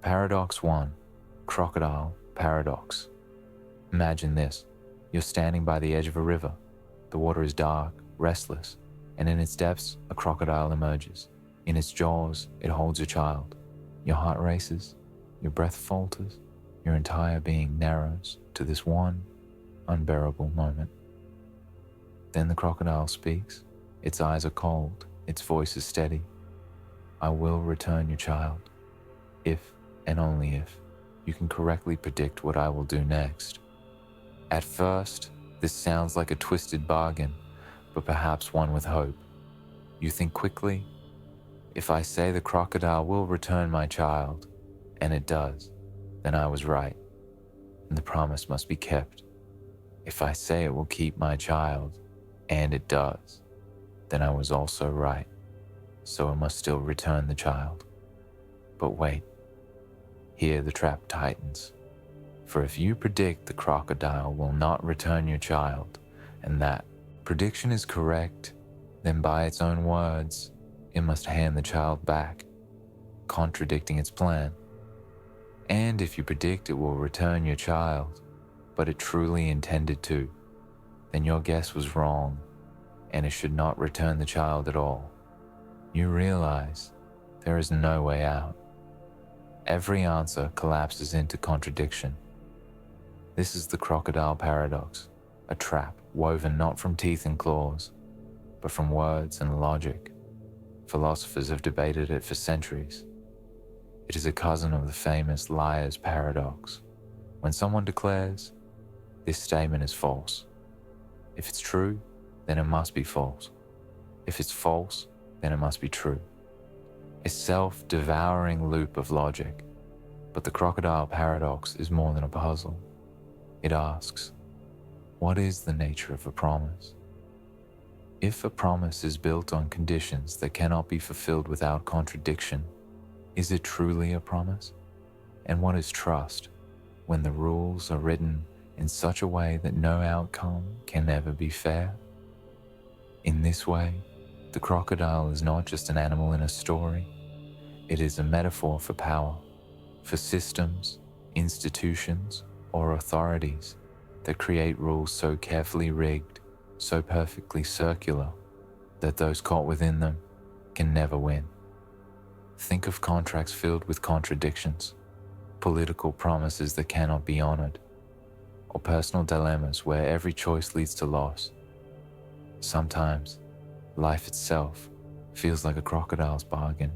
Paradox 1. Crocodile Paradox. Imagine this. You're standing by the edge of a river. The water is dark, restless, and in its depths, a crocodile emerges. In its jaws, it holds a child. Your heart races, your breath falters, your entire being narrows to this one unbearable moment. Then the crocodile speaks. Its eyes are cold, its voice is steady. I will return your child, if and only if you can correctly predict what I will do next. At first, this sounds like a twisted bargain, but perhaps one with hope. You think quickly. If I say the crocodile will return my child, and it does, then I was right, and the promise must be kept. If I say it will keep my child, and it does, then I was also right, so it must still return the child. But wait, here the trap tightens. For if you predict the crocodile will not return your child, and that prediction is correct, then by its own words, it must hand the child back, contradicting its plan. And if you predict it will return your child, but it truly intended to, then your guess was wrong, and it should not return the child at all. You realize there is no way out. Every answer collapses into contradiction. This is the crocodile paradox, a trap woven not from teeth and claws, but from words and logic. Philosophers have debated it for centuries. It is a cousin of the famous liar's paradox. When someone declares, this statement is false. If it's true, then it must be false. If it's false, then it must be true. A self-devouring loop of logic. But the crocodile paradox is more than a puzzle. It asks, what is the nature of a promise? If a promise is built on conditions that cannot be fulfilled without contradiction, is it truly a promise? And what is trust when the rules are written in such a way that no outcome can ever be fair? In this way, the crocodile is not just an animal in a story. It is a metaphor for power, for systems, institutions, or authorities that create rules so carefully rigged, so perfectly circular, that those caught within them can never win. Think of contracts filled with contradictions, political promises that cannot be honored, or personal dilemmas where every choice leads to loss. Sometimes, life itself feels like a crocodile's bargain,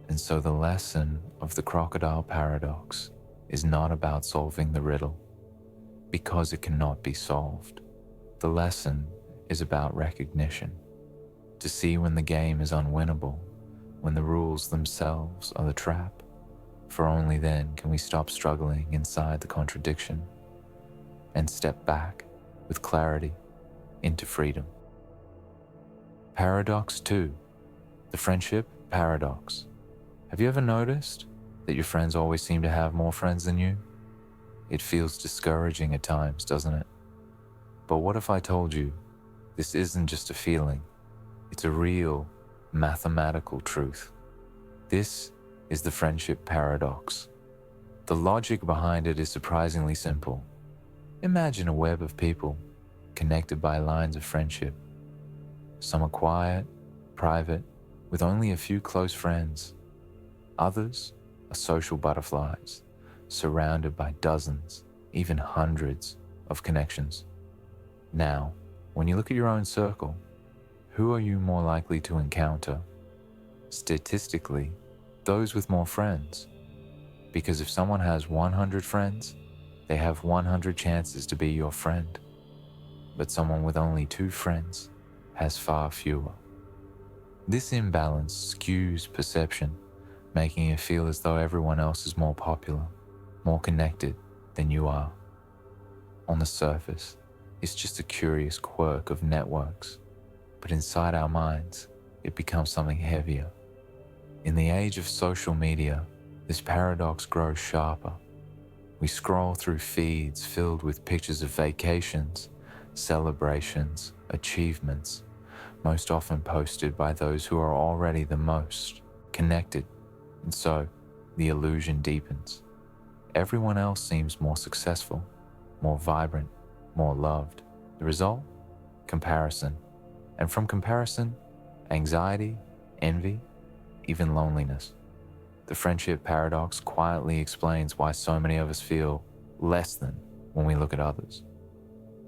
and so the lesson of the crocodile paradox is not about solving the riddle, because it cannot be solved. The lesson is about recognition, to see when the game is unwinnable, when the rules themselves are the trap, for only then can we stop struggling inside the contradiction and step back with clarity into freedom. Paradox 2, the friendship paradox. Have you ever noticed that your friends always seem to have more friends than you? It feels discouraging at times, doesn't it? But what if I told you this isn't just a feeling, it's a real mathematical truth? This is the friendship paradox. The logic behind it is surprisingly simple. Imagine a web of people connected by lines of friendship. Some are quiet, private, with only a few close friends. Others are social butterflies, surrounded by dozens, even hundreds of connections. Now, when you look at your own circle, who are you more likely to encounter? Statistically, those with more friends. Because if someone has 100 friends, they have 100 chances to be your friend. But someone with only 2 friends has far fewer. This imbalance skews perception, making it feel as though everyone else is more popular, more connected than you are. On the surface, it's just a curious quirk of networks, but inside our minds, it becomes something heavier. In the age of social media, this paradox grows sharper. We scroll through feeds filled with pictures of vacations, celebrations, achievements, most often posted by those who are already the most connected. And so, the illusion deepens. Everyone else seems more successful, more vibrant, more loved. The result? Comparison. And from comparison, anxiety, envy, even loneliness. The friendship paradox quietly explains why so many of us feel less than when we look at others.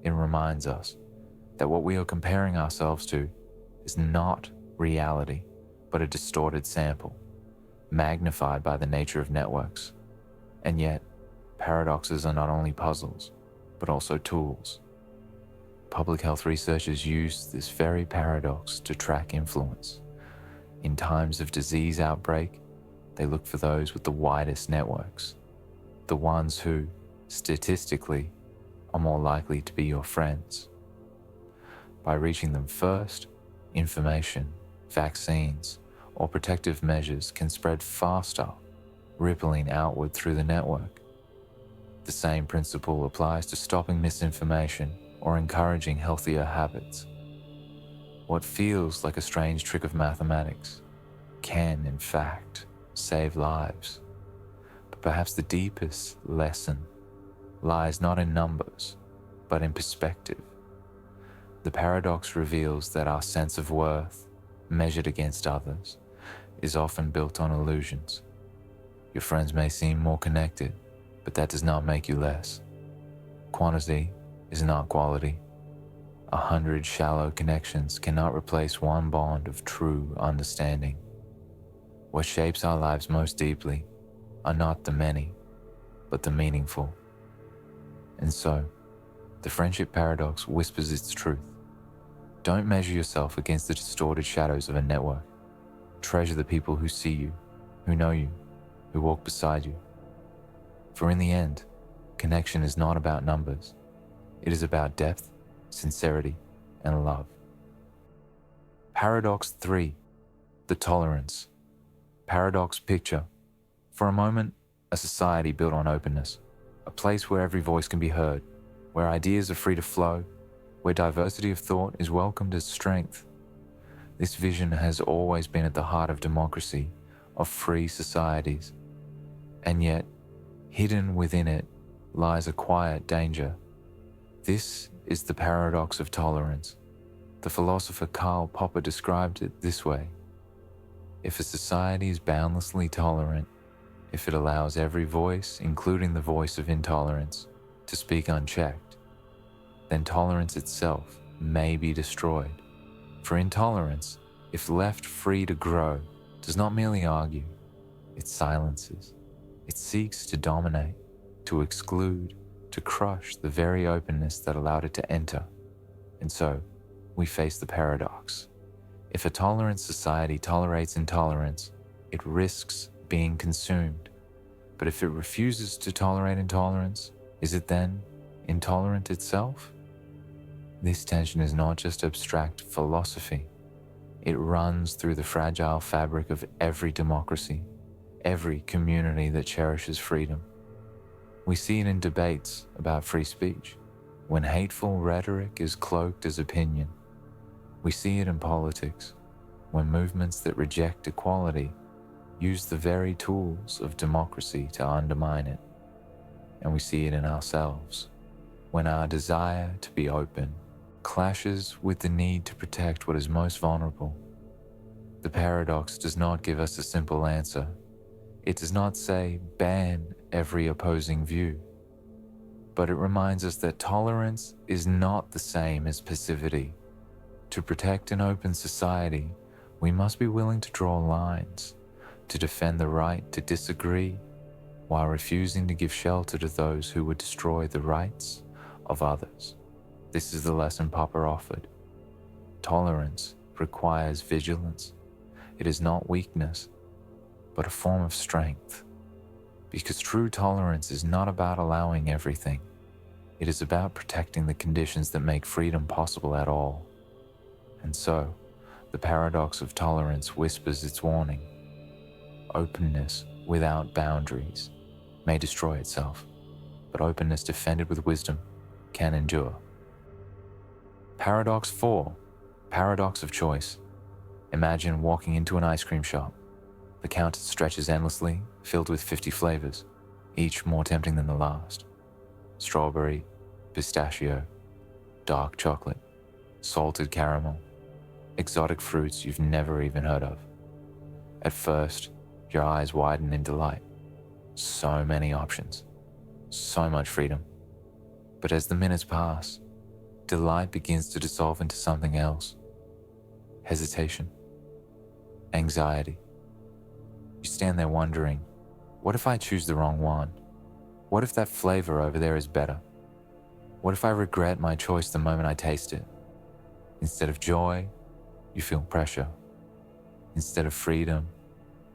It reminds us that what we are comparing ourselves to is not reality, but a distorted sample, magnified by the nature of networks. And yet, paradoxes are not only puzzles, but also tools. Public health researchers use this very paradox to track influence. In times of disease outbreak, they look for those with the widest networks, the ones who, statistically, are more likely to be your friends. By reaching them first, information, vaccines, or protective measures can spread faster, rippling outward through the network. The same principle applies to stopping misinformation or encouraging healthier habits. What feels like a strange trick of mathematics can, in fact, save lives. But perhaps the deepest lesson lies not in numbers, but in perspective. The paradox reveals that our sense of worth, measured against others, is often built on illusions. Your friends may seem more connected, but that does not make you less. Quantity is not quality. 100 shallow connections cannot replace one bond of true understanding. What shapes our lives most deeply are not the many, but the meaningful. And so, the friendship paradox whispers its truth. Don't measure yourself against the distorted shadows of a network. Treasure the people who see you, who know you, who walk beside you. For in the end, connection is not about numbers. It is about depth, sincerity, and love. Paradox 3. The tolerance. Paradox picture. For a moment, a society built on openness. A place where every voice can be heard, where ideas are free to flow, where diversity of thought is welcomed as strength. This vision has always been at the heart of democracy, of free societies. And yet, hidden within it lies a quiet danger. This is the paradox of tolerance. The philosopher Karl Popper described it this way. If a society is boundlessly tolerant, if it allows every voice, including the voice of intolerance, to speak unchecked, then tolerance itself may be destroyed. For intolerance, if left free to grow, does not merely argue, it silences. It seeks to dominate, to exclude, to crush the very openness that allowed it to enter. And so, we face the paradox. If a tolerant society tolerates intolerance, it risks being consumed. But if it refuses to tolerate intolerance, is it then intolerant itself? This tension is not just abstract philosophy. It runs through the fragile fabric of every democracy, every community that cherishes freedom. We see it in debates about free speech, when hateful rhetoric is cloaked as opinion. We see it in politics, when movements that reject equality use the very tools of democracy to undermine it. And we see it in ourselves, when our desire to be open clashes with the need to protect what is most vulnerable. The paradox does not give us a simple answer. It does not say, ban every opposing view. But it reminds us that tolerance is not the same as passivity. To protect an open society, we must be willing to draw lines, to defend the right to disagree, while refusing to give shelter to those who would destroy the rights of others. This is the lesson Popper offered. Tolerance requires vigilance. It is not weakness, but a form of strength. Because true tolerance is not about allowing everything. It is about protecting the conditions that make freedom possible at all. And so, the paradox of tolerance whispers its warning. Openness without boundaries may destroy itself, but openness defended with wisdom can endure. Paradox 4. Paradox of choice. Imagine walking into an ice cream shop. The counter stretches endlessly, filled with 50 flavors, each more tempting than the last. Strawberry, pistachio, dark chocolate, salted caramel, exotic fruits you've never even heard of. At first, your eyes widen in delight. So many options, so much freedom. But as the minutes pass, delight begins to dissolve into something else. Hesitation, anxiety. You stand there wondering, what if I choose the wrong one? What if that flavor over there is better? What if I regret my choice the moment I taste it? Instead of joy, you feel pressure. Instead of freedom,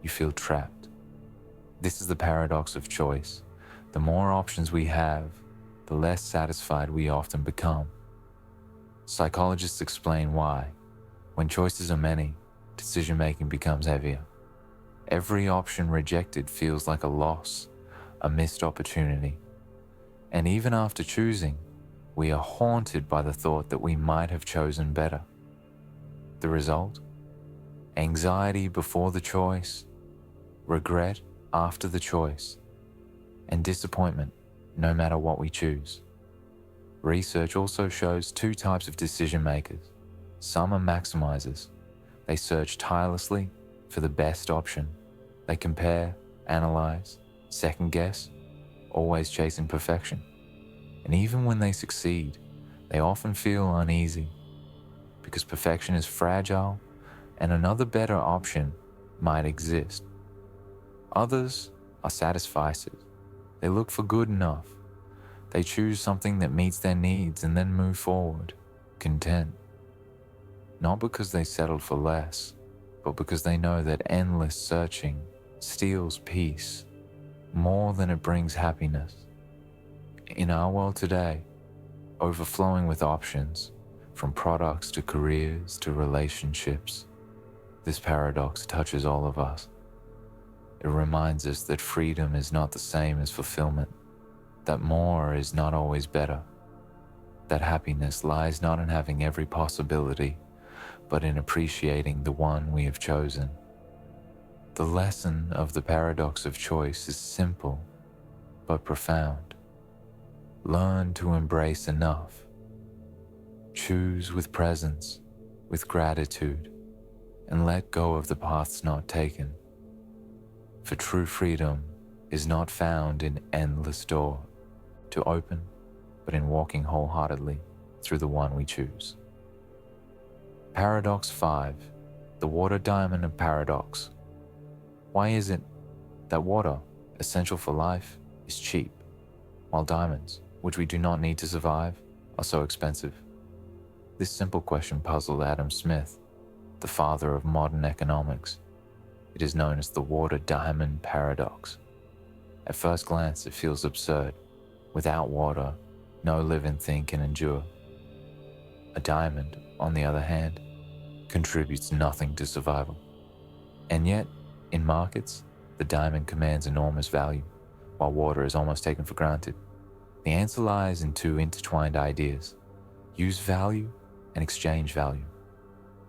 you feel trapped. This is the paradox of choice. The more options we have, the less satisfied we often become. Psychologists explain why. When choices are many, decision-making becomes heavier. Every option rejected feels like a loss, a missed opportunity. And even after choosing, we are haunted by the thought that we might have chosen better. The result? Anxiety before the choice, regret after the choice, and disappointment no matter what we choose. Research also shows two types of decision makers. Some are maximizers. They search tirelessly for the best option. They compare, analyze, second guess, always chasing perfection. And even when they succeed, they often feel uneasy because perfection is fragile and another better option might exist. Others are satisficers. They look for good enough. They choose something that meets their needs and then move forward, content. Not because they settled for less, but because they know that endless searching steals peace more than it brings happiness. In our world today, overflowing with options, from products to careers to relationships, this paradox touches all of us. It reminds us that freedom is not the same as fulfillment, that more is not always better, that happiness lies not in having every possibility, but in appreciating the one we have chosen. The lesson of the paradox of choice is simple, but profound. Learn to embrace enough. Choose with presence, with gratitude, and let go of the paths not taken. For true freedom is not found in endless door to open, but in walking wholeheartedly through the one we choose. Paradox 5, the water diamond of paradox. Why is it that water, essential for life, is cheap, while diamonds, which we do not need to survive, are so expensive? This simple question puzzled Adam Smith, the father of modern economics. It is known as the water diamond paradox. At first glance, it feels absurd. Without water, no living thing can endure. A diamond, on the other hand, contributes nothing to survival. And yet, in markets, the diamond commands enormous value, while water is almost taken for granted. The answer lies in two intertwined ideas: use value and exchange value.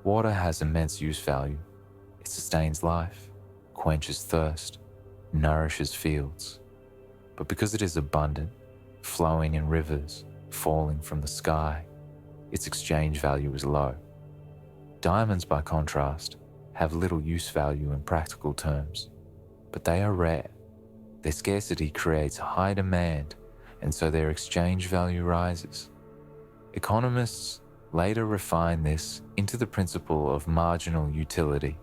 Water has immense use value. It sustains life, quenches thirst, nourishes fields. But because it is abundant, flowing in rivers, falling from the sky, its exchange value is low. Diamonds, by contrast, have little use value in practical terms, but they are rare. Their scarcity creates high demand, and so their exchange value rises. Economists later refine this into the principle of marginal utility.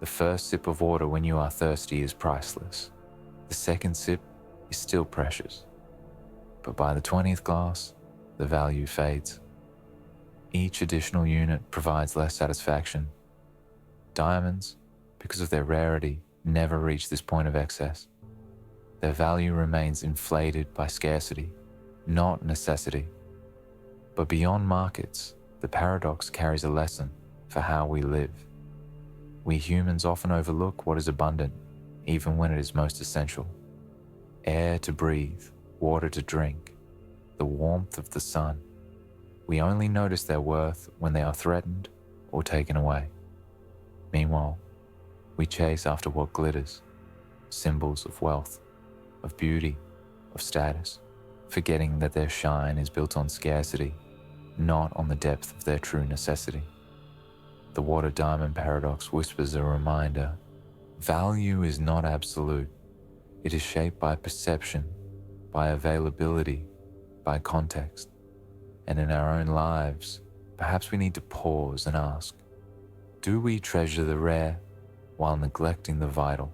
The first sip of water when you are thirsty is priceless. The second sip is still precious. But by the 20th glass, the value fades. Each additional unit provides less satisfaction. Diamonds, because of their rarity, never reach this point of excess. Their value remains inflated by scarcity, not necessity. But beyond markets, the paradox carries a lesson for how we live. We humans often overlook what is abundant, even when it is most essential. Air to breathe, water to drink, the warmth of the sun. We only notice their worth when they are threatened or taken away. Meanwhile, we chase after what glitters, symbols of wealth, of beauty, of status, forgetting that their shine is built on scarcity, not on the depth of their true necessity. The water diamond paradox whispers a reminder: value is not absolute. It is shaped by perception, by availability, by context. And in our own lives, perhaps we need to pause and ask, do we treasure the rare while neglecting the vital?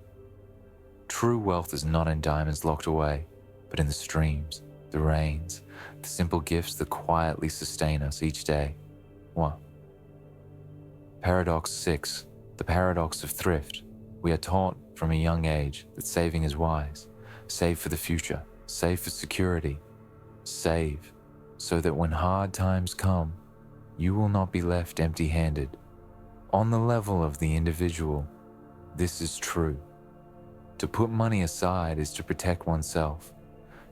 True wealth is not in diamonds locked away, but in the streams, the rains, the simple gifts that quietly sustain us each day. 1. Paradox 6, the paradox of thrift. We are taught from a young age that saving is wise. Save for the future, save for security, save so that when hard times come, you will not be left empty-handed. On the level of the individual, this is true. To put money aside is to protect oneself,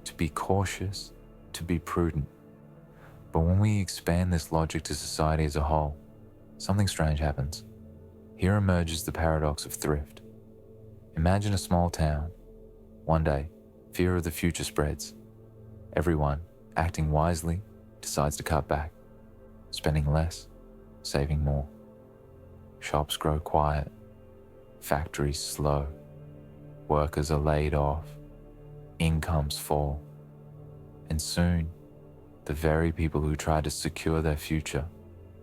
to be cautious, to be prudent. But when we expand this logic to society as a whole, something strange happens. Here emerges the paradox of thrift. Imagine a small town. One day, fear of the future spreads. Everyone, acting wisely, decides to cut back, spending less, saving more. Shops grow quiet, factories slow, workers are laid off, incomes fall, and soon, the very people who try to secure their future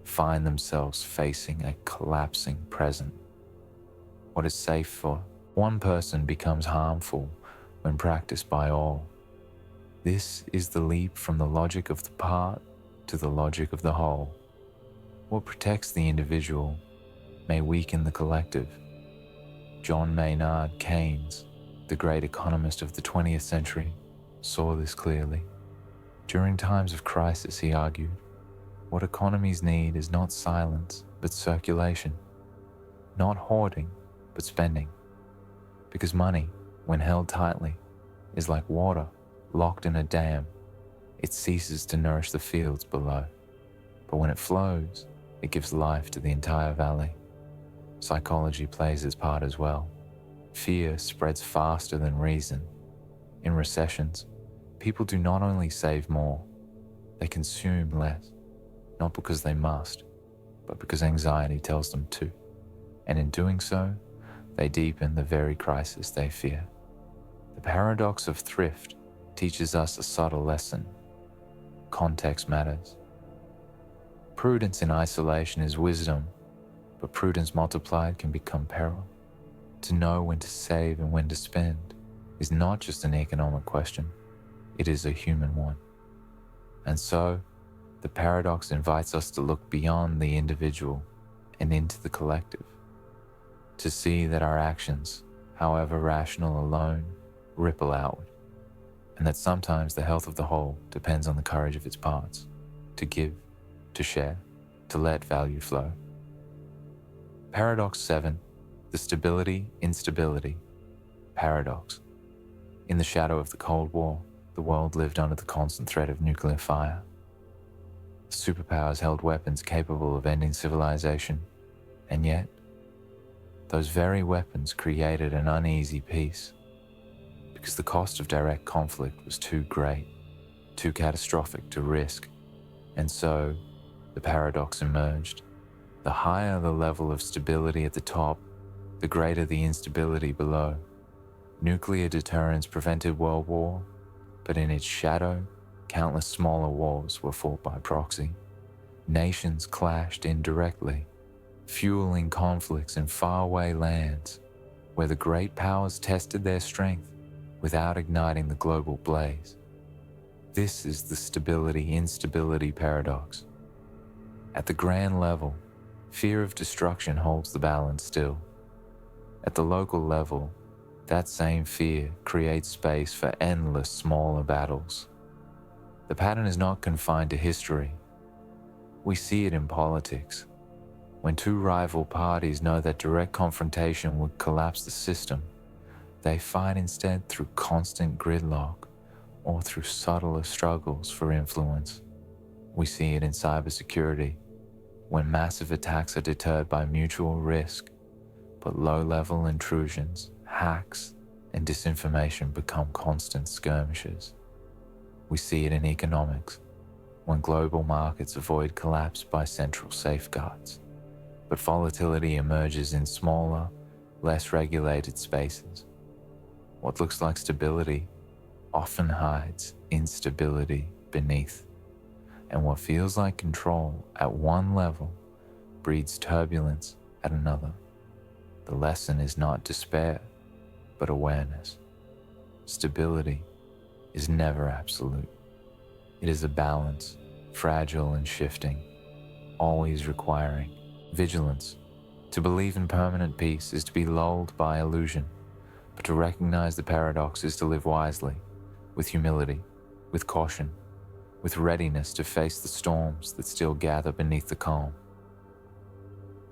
find themselves facing a collapsing present. What is safe for one person becomes harmful when practiced by all. This is the leap from the logic of the part to the logic of the whole. What protects the individual may weaken the collective. John Maynard Keynes, the great economist of the 20th century, saw this clearly. During times of crisis, he argued, what economies need is not silence, but circulation, not hoarding, but spending. Because money, when held tightly, is like water locked in a dam. It ceases to nourish the fields below. But when it flows, it gives life to the entire valley. Psychology plays its part as well. Fear spreads faster than reason. In recessions, people do not only save more, they consume less, not because they must, but because anxiety tells them to. And in doing so, they deepen the very crisis they fear. The paradox of thrift teaches us a subtle lesson. Context matters. Prudence in isolation is wisdom, but prudence multiplied can become peril. To know when to save and when to spend is not just an economic question, it is a human one. And so, the paradox invites us to look beyond the individual and into the collective, to see that our actions, however rational alone, ripple outward, and that sometimes the health of the whole depends on the courage of its parts, to give, to share, to let value flow. Paradox 7, the stability-instability paradox. In the shadow of the Cold War, the world lived under the constant threat of nuclear fire. The superpowers held weapons capable of ending civilization, and yet, those very weapons created an uneasy peace, because the cost of direct conflict was too great, too catastrophic to risk, and so the paradox emerged. The higher the level of stability at the top, the greater the instability below. Nuclear deterrence prevented World War, but in its shadow, countless smaller wars were fought by proxy. Nations clashed indirectly, fueling conflicts in faraway lands, where the great powers tested their strength without igniting the global blaze. This is the stability-instability paradox. At the grand level, fear of destruction holds the balance still. At the local level, that same fear creates space for endless smaller battles. The pattern is not confined to history. We see it in politics. When two rival parties know that direct confrontation would collapse the system, they fight instead through constant gridlock or through subtler struggles for influence. We see it in cybersecurity, when massive attacks are deterred by mutual risk, but low-level intrusions, hacks, and disinformation become constant skirmishes. We see it in economics, when global markets avoid collapse by central safeguards, but volatility emerges in smaller, less regulated spaces. What looks like stability often hides instability beneath, and what feels like control at one level breeds turbulence at another. The lesson is not despair, but awareness. Stability is never absolute. It is a balance, fragile and shifting, always requiring vigilance. To believe in permanent peace is to be lulled by illusion, but to recognize the paradox is to live wisely, with humility, with caution, with readiness to face the storms that still gather beneath the calm.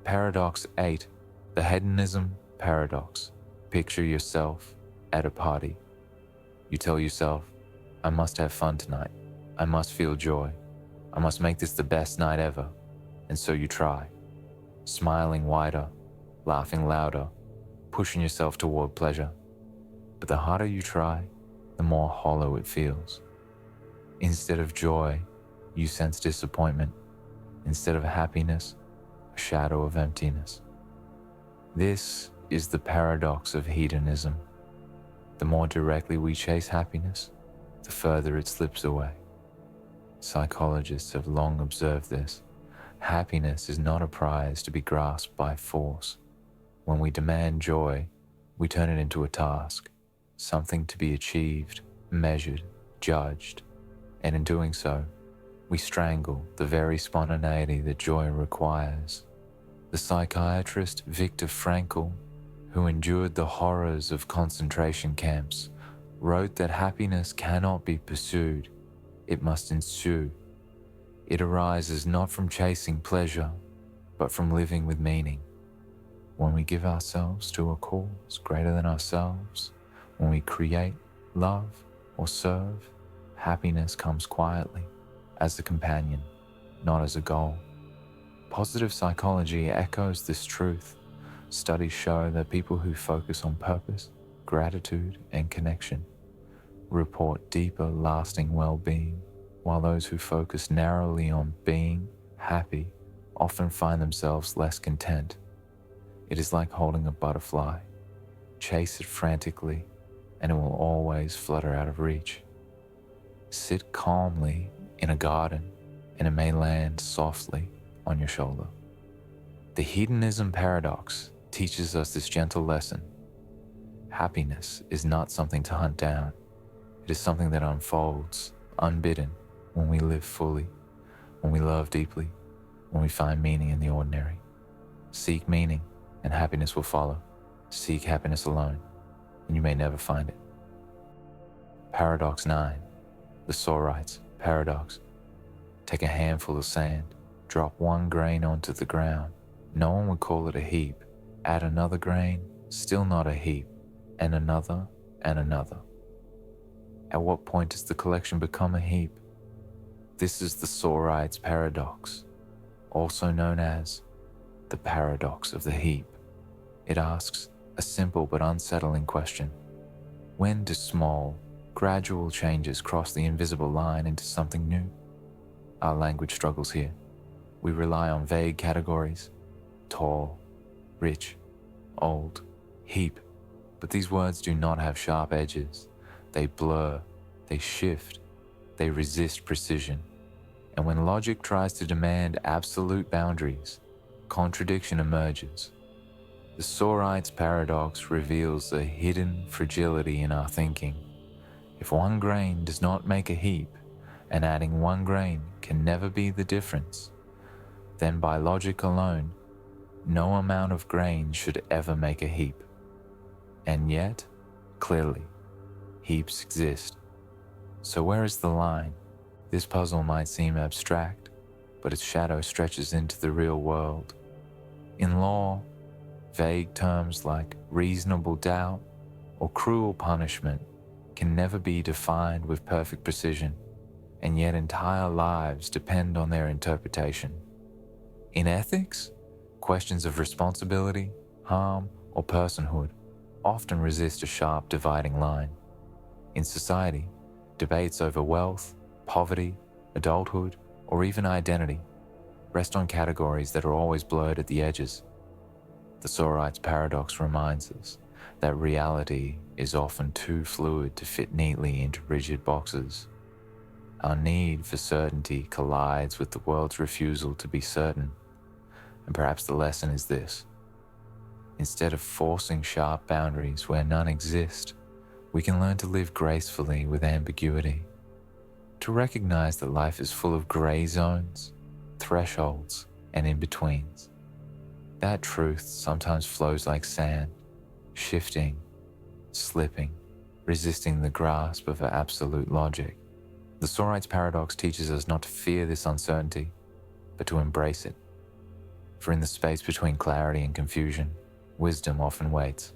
Paradox 8, the hedonism paradox. Picture yourself at a party. You tell yourself, I must have fun tonight. I must feel joy. I must make this the best night ever. And so you try, smiling wider, laughing louder, pushing yourself toward pleasure. But the harder you try, the more hollow it feels. Instead of joy, you sense disappointment. Instead of happiness, a shadow of emptiness. This is the paradox of hedonism. The more directly we chase happiness, the further it slips away. Psychologists have long observed this. Happiness is not a prize to be grasped by force. When we demand joy, we turn it into a task, something to be achieved, measured, judged, and in doing so, we strangle the very spontaneity that joy requires. The psychiatrist Viktor Frankl, who endured the horrors of concentration camps, wrote that happiness cannot be pursued, it must ensue. It arises not from chasing pleasure, but from living with meaning. When we give ourselves to a cause greater than ourselves, when we create, love, or serve, happiness comes quietly, as a companion, not as a goal. Positive psychology echoes this truth. Studies show that people who focus on purpose, gratitude, and connection report deeper, lasting well-being, while those who focus narrowly on being happy often find themselves less content. It is like holding a butterfly. Chase it frantically, and it will always flutter out of reach. Sit calmly in a garden, and it may land softly on your shoulder. The hedonism paradox teaches us this gentle lesson. Happiness is not something to hunt down. It is something that unfolds, unbidden, when we live fully, when we love deeply, when we find meaning in the ordinary. Seek meaning, and happiness will follow. Seek happiness alone, and you may never find it. Paradox 9, the Sorites paradox. Take a handful of sand, drop one grain onto the ground. No one would call it a heap. Add another grain, still not a heap, and another, and another. At what point does the collection become a heap? This is the Sorites paradox, also known as the paradox of the heap. It asks a simple but unsettling question. When do small, gradual changes cross the invisible line into something new? Our language struggles here. We rely on vague categories: tall, rich, old, heap. But these words do not have sharp edges. They blur, they shift, they resist precision. And when logic tries to demand absolute boundaries, contradiction emerges. The Sorites paradox reveals a hidden fragility in our thinking. If one grain does not make a heap, and adding one grain can never be the difference, then by logic alone, no amount of grain should ever make a heap. And yet, clearly, heaps exist. So where is the line? This puzzle might seem abstract, but its shadow stretches into the real world. In law, vague terms like reasonable doubt or cruel punishment can never be defined with perfect precision, and yet entire lives depend on their interpretation. In ethics, questions of responsibility, harm, or personhood often resist a sharp dividing line. In society, debates over wealth, poverty, adulthood, or even identity rest on categories that are always blurred at the edges. The Sorites paradox reminds us that reality is often too fluid to fit neatly into rigid boxes. Our need for certainty collides with the world's refusal to be certain, and perhaps the lesson is this. Instead of forcing sharp boundaries where none exist, we can learn to live gracefully with ambiguity, to recognize that life is full of gray zones, thresholds, and in-betweens. That truth sometimes flows like sand, shifting, slipping, resisting the grasp of absolute logic. The Sorites paradox teaches us not to fear this uncertainty, but to embrace it. For in the space between clarity and confusion, wisdom often waits.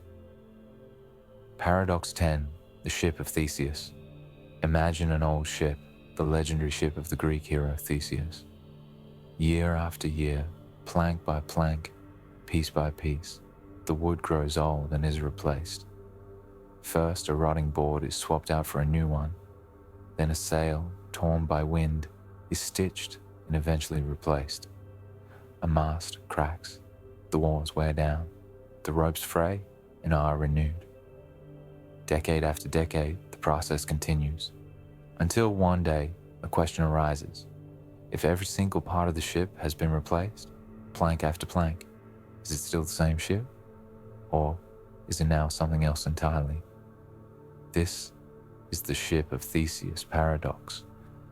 Paradox 10, the Ship of Theseus. Imagine an old ship, the legendary ship of the Greek hero Theseus. Year after year, plank by plank, piece by piece, the wood grows old and is replaced. First, a rotting board is swapped out for a new one. Then a sail, torn by wind, is stitched and eventually replaced. A mast cracks, the oars wear down, the ropes fray and are renewed. Decade after decade, the process continues, until one day a question arises. If every single part of the ship has been replaced, plank after plank, is it still the same ship? Or is it now something else entirely? This is the Ship of Theseus paradox,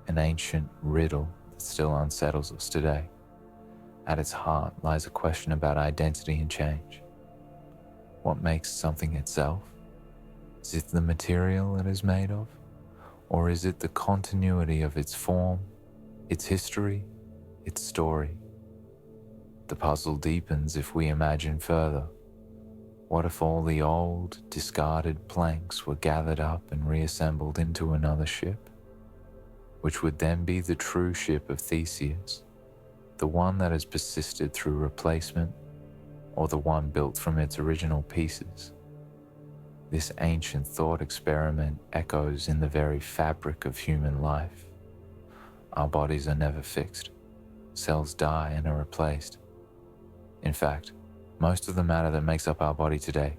an ancient riddle that still unsettles us today. At its heart lies a question about identity and change. What makes something itself? Is it the material it is made of? Or is it the continuity of its form, its history, its story? The puzzle deepens if we imagine further. What if all the old, discarded planks were gathered up and reassembled into another ship? Which would then be the true Ship of Theseus, the one that has persisted through replacement, or the one built from its original pieces? This ancient thought experiment echoes in the very fabric of human life. Our bodies are never fixed. Cells die and are replaced. In fact, most of the matter that makes up our body today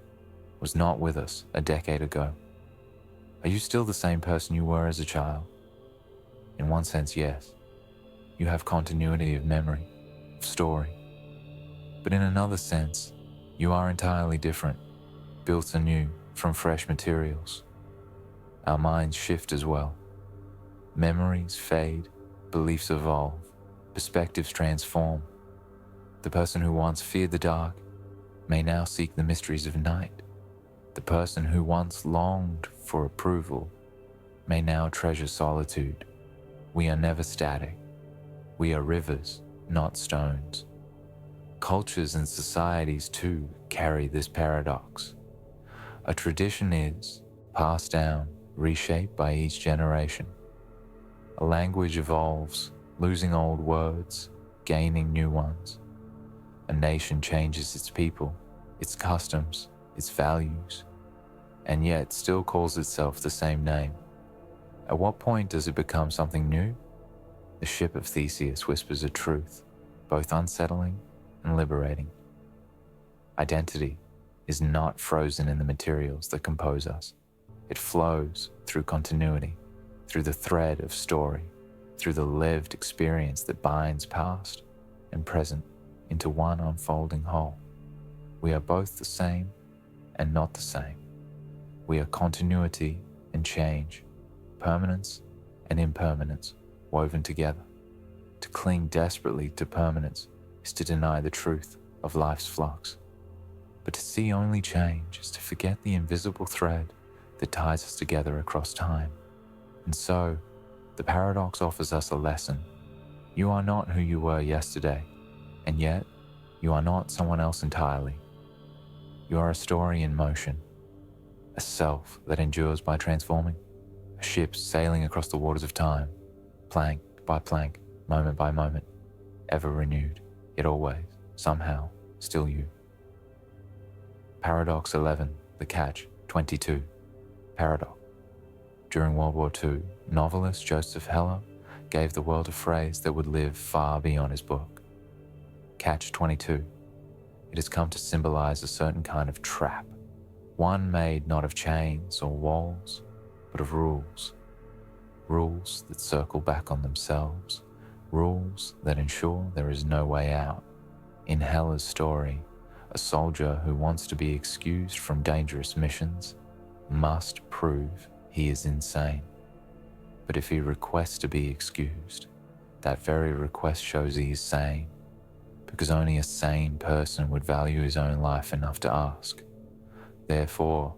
was not with us a decade ago. Are you still the same person you were as a child? In one sense, yes. You have continuity of memory, of story. But in another sense, you are entirely different, built anew from fresh materials. Our minds shift as well. Memories fade, beliefs evolve, perspectives transform. The person who once feared the dark may now seek the mysteries of night. The person who once longed for approval may now treasure solitude. We are never static. We are rivers, not stones. Cultures and societies too carry this paradox. A tradition is passed down, reshaped by each generation. A language evolves, losing old words, gaining new ones. A nation changes its people, its customs, its values, and yet still calls itself the same name. At what point does it become something new? The Ship of Theseus whispers a truth, both unsettling and liberating. Identity is not frozen in the materials that compose us. It flows through continuity, through the thread of story, through the lived experience that binds past and present into one unfolding whole. We are both the same and not the same. We are continuity and change, permanence and impermanence woven together. To cling desperately to permanence is to deny the truth of life's flux. But to see only change is to forget the invisible thread that ties us together across time. And so, the paradox offers us a lesson. You are not who you were yesterday, and yet, you are not someone else entirely. You are a story in motion, a self that endures by transforming, a ship sailing across the waters of time, plank by plank, moment by moment, ever renewed, yet always, somehow, still you. Paradox 11, The Catch-22 paradox. During World War II, novelist Joseph Heller gave the world a phrase that would live far beyond his book. Catch-22. It has come to symbolize a certain kind of trap, one made not of chains or walls, but of rules. Rules that circle back on themselves, rules that ensure there is no way out. In Heller's story, a soldier who wants to be excused from dangerous missions must prove he is insane. But if he requests to be excused, that very request shows he is sane, because only a sane person would value his own life enough to ask. Therefore,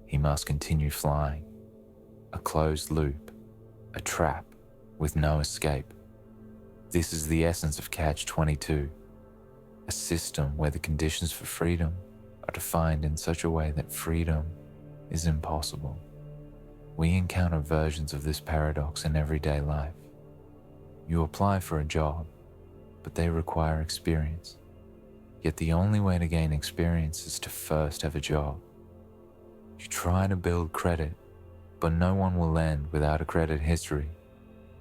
he must continue flying. A closed loop, a trap with no escape. This is the essence of Catch-22, a system where the conditions for freedom are defined in such a way that freedom is impossible. We encounter versions of this paradox in everyday life. You apply for a job, but they require experience. Yet the only way to gain experience is to first have a job. You try to build credit, but no one will lend without a credit history,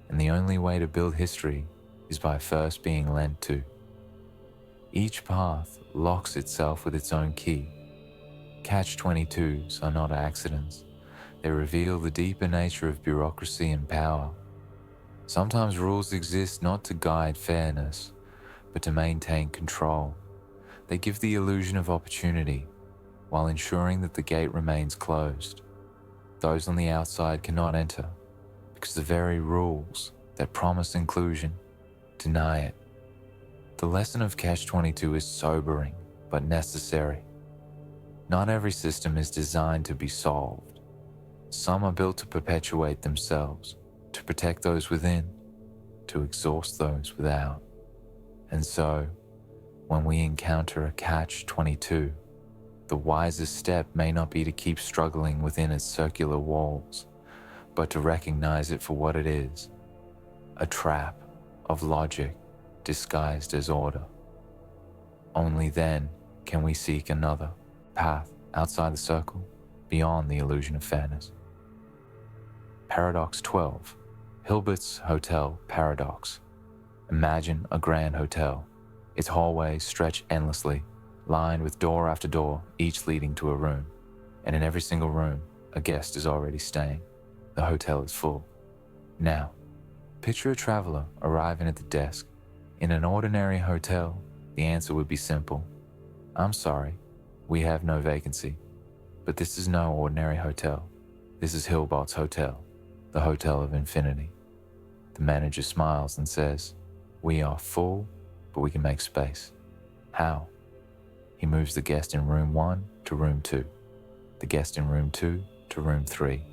and the only way to build history is by first being lent to. Each path locks itself with its own key. Catch-22s are not accidents. They reveal the deeper nature of bureaucracy and power. Sometimes rules exist not to guide fairness, but to maintain control. They give the illusion of opportunity, while ensuring that the gate remains closed. Those on the outside cannot enter, because the very rules that promise inclusion deny it. The lesson of Catch-22 is sobering, but necessary. Not every system is designed to be solved. Some are built to perpetuate themselves, to protect those within, to exhaust those without. And so, when we encounter a Catch-22, the wisest step may not be to keep struggling within its circular walls, but to recognize it for what it is, a trap of logic disguised as order. Only then can we seek another path outside the circle, beyond the illusion of fairness. Paradox 12. Hilbert's Hotel Paradox. Imagine a grand hotel. Its hallways stretch endlessly, lined with door after door, each leading to a room. And in every single room, a guest is already staying. The hotel is full. Now, picture a traveler arriving at the desk. In an ordinary hotel, the answer would be simple. I'm sorry, we have no vacancy. But this is no ordinary hotel. This is Hilbert's Hotel, the Hotel of Infinity. The manager smiles and says, we are full, but we can make space. How? He moves the guest in room 1 to room 2, the guest in room 2 to room 3,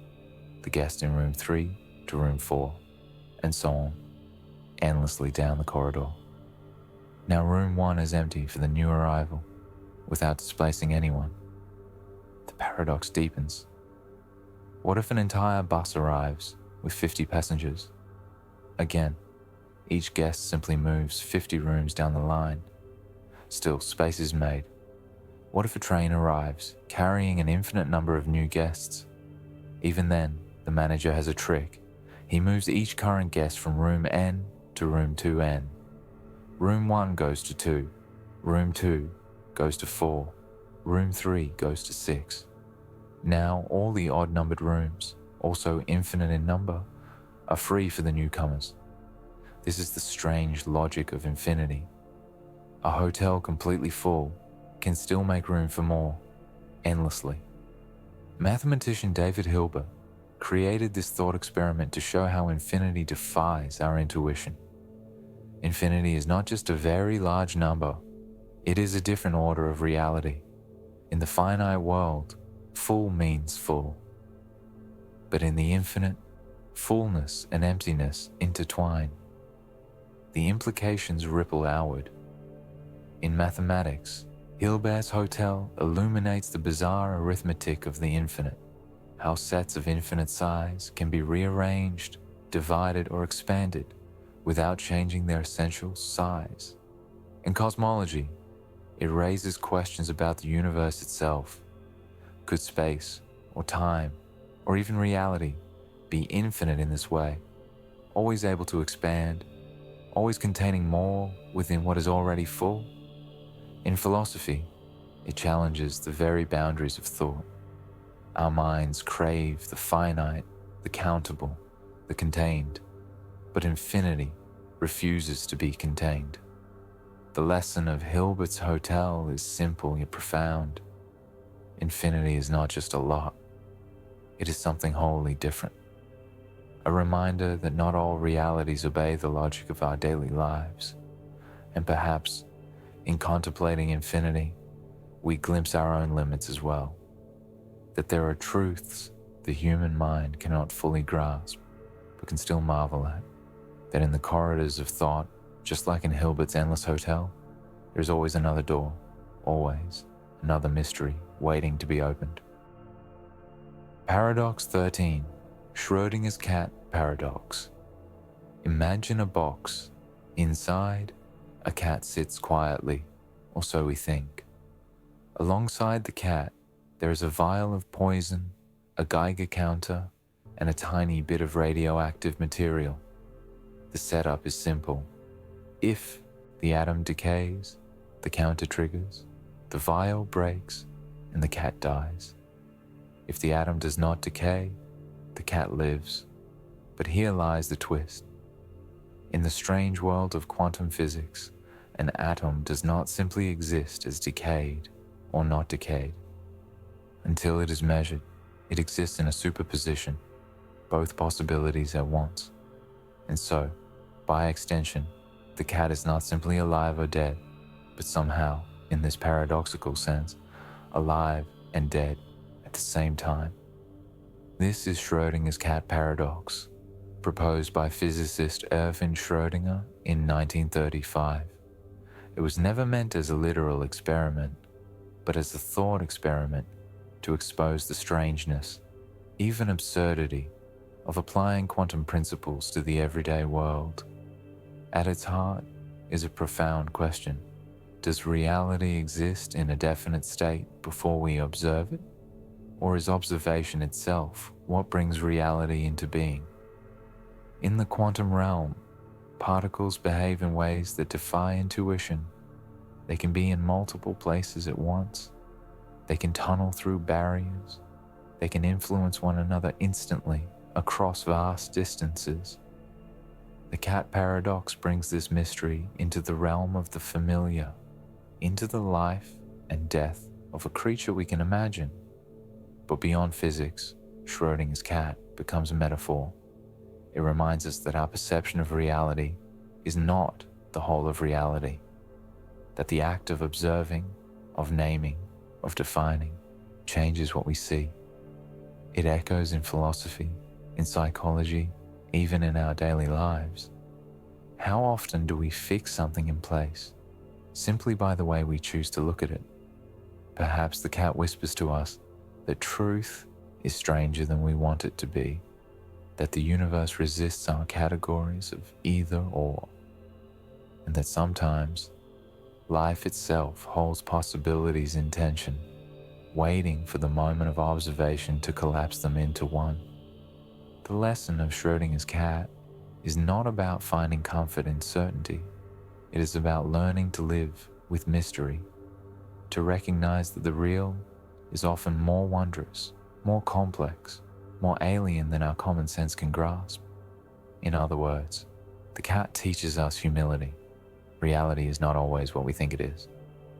the guest in room 3 to room 4, and so on, endlessly down the corridor. Now room 1 is empty for the new arrival, without displacing anyone. The paradox deepens. What if an entire bus arrives with 50 passengers? Again, each guest simply moves 50 rooms down the line. Still, space is made. What if a train arrives, carrying an infinite number of new guests? Even then, the manager has a trick. He moves each current guest from room N to room 2N. Room 1 goes to 2, room 2 goes to 4, room 3 goes to 6. Now all the odd-numbered rooms, also infinite in number, are free for the newcomers. This is the strange logic of infinity. A hotel completely full can still make room for more, endlessly. Mathematician David Hilbert created this thought experiment to show how infinity defies our intuition. Infinity is not just a very large number, it is a different order of reality. In the finite world, full means full. But in the infinite, fullness and emptiness intertwine. The implications ripple outward. In mathematics, Hilbert's Hotel illuminates the bizarre arithmetic of the infinite, how sets of infinite size can be rearranged, divided, or expanded without changing their essential size. In cosmology, it raises questions about the universe itself. Could space, or time, or even reality be infinite in this way, always able to expand, always containing more within what is already full? In philosophy, it challenges the very boundaries of thought. Our minds crave the finite, the countable, the contained, but infinity refuses to be contained. The lesson of Hilbert's hotel is simple yet profound. Infinity is not just a lot, it is something wholly different. A reminder that not all realities obey the logic of our daily lives, and perhaps, in contemplating infinity, we glimpse our own limits as well. That there are truths the human mind cannot fully grasp, but can still marvel at. That in the corridors of thought, just like in Hilbert's endless hotel, there is always another door, always another mystery waiting to be opened. Paradox 13, Schrödinger's cat paradox. Imagine a box. Inside, a cat sits quietly, or so we think. Alongside the cat, there is a vial of poison, a Geiger counter, and a tiny bit of radioactive material. The setup is simple. If the atom decays, the counter triggers, the vial breaks, and the cat dies. If the atom does not decay, the cat lives. But here lies the twist. In the strange world of quantum physics, an atom does not simply exist as decayed or not decayed. Until it is measured, it exists in a superposition, both possibilities at once. And so, by extension, the cat is not simply alive or dead, but somehow, in this paradoxical sense, alive and dead at the same time. This is Schrödinger's cat paradox, proposed by physicist Erwin Schrödinger in 1935. It was never meant as a literal experiment, but as a thought experiment to expose the strangeness, even absurdity, of applying quantum principles to the everyday world. At its heart is a profound question. Does reality exist in a definite state before we observe it? Or is observation itself what brings reality into being? In the quantum realm, particles behave in ways that defy intuition. They can be in multiple places at once. They can tunnel through barriers. They can influence one another instantly across vast distances. The cat paradox brings this mystery into the realm of the familiar, into the life and death of a creature we can imagine. But beyond physics, Schrödinger's cat becomes a metaphor. It reminds us that our perception of reality is not the whole of reality, that the act of observing, of naming, of defining, changes what we see. It echoes in philosophy, in psychology, even in our daily lives. How often do we fix something in place, simply by the way we choose to look at it? Perhaps the cat whispers to us that truth is stranger than we want it to be, that the universe resists our categories of either or, and that sometimes life itself holds possibilities in tension, waiting for the moment of observation to collapse them into one. The lesson of Schrödinger's cat is not about finding comfort in certainty. It is about learning to live with mystery, to recognize that the real is often more wondrous, more complex, more alien than our common sense can grasp. In other words, the cat teaches us humility. Reality is not always what we think it is,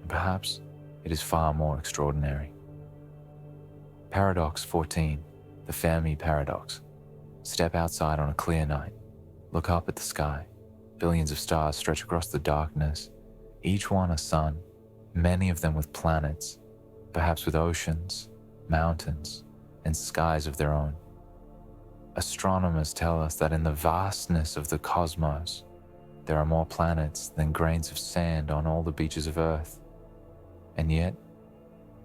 and perhaps it is far more extraordinary. Paradox 14, the Fermi paradox. Step outside on a clear night. Look up at the sky. Billions of stars stretch across the darkness, each one a sun, many of them with planets, perhaps with oceans, mountains, and skies of their own. Astronomers tell us that in the vastness of the cosmos, there are more planets than grains of sand on all the beaches of Earth. And yet,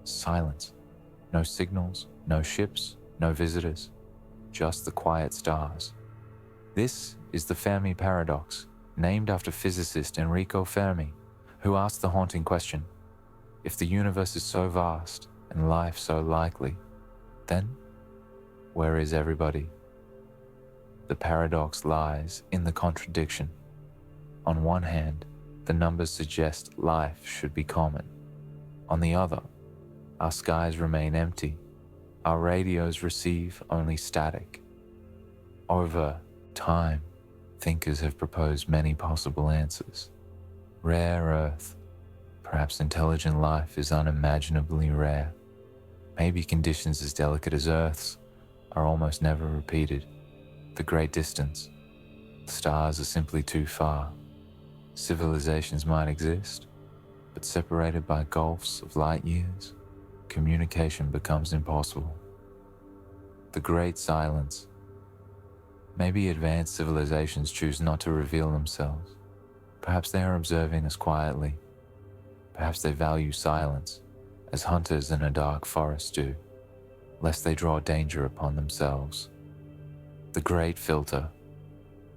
silence. No signals, no ships, no visitors, just the quiet stars. This is the Fermi paradox, named after physicist Enrico Fermi, who asked the haunting question: if the universe is so vast and and life so likely, then where is everybody? The paradox lies in the contradiction. On one hand, the numbers suggest life should be common. On the other, our skies remain empty. Our radios receive only static. Over time, thinkers have proposed many possible answers. Rare earth. Perhaps intelligent life is unimaginably rare. Maybe conditions as delicate as Earth's are almost never repeated. The great distance. The stars are simply too far. Civilizations might exist, but separated by gulfs of light years, communication becomes impossible. The great silence. Maybe advanced civilizations choose not to reveal themselves. Perhaps they are observing us quietly. Perhaps they value silence, as hunters in a dark forest do, lest they draw danger upon themselves. The great filter,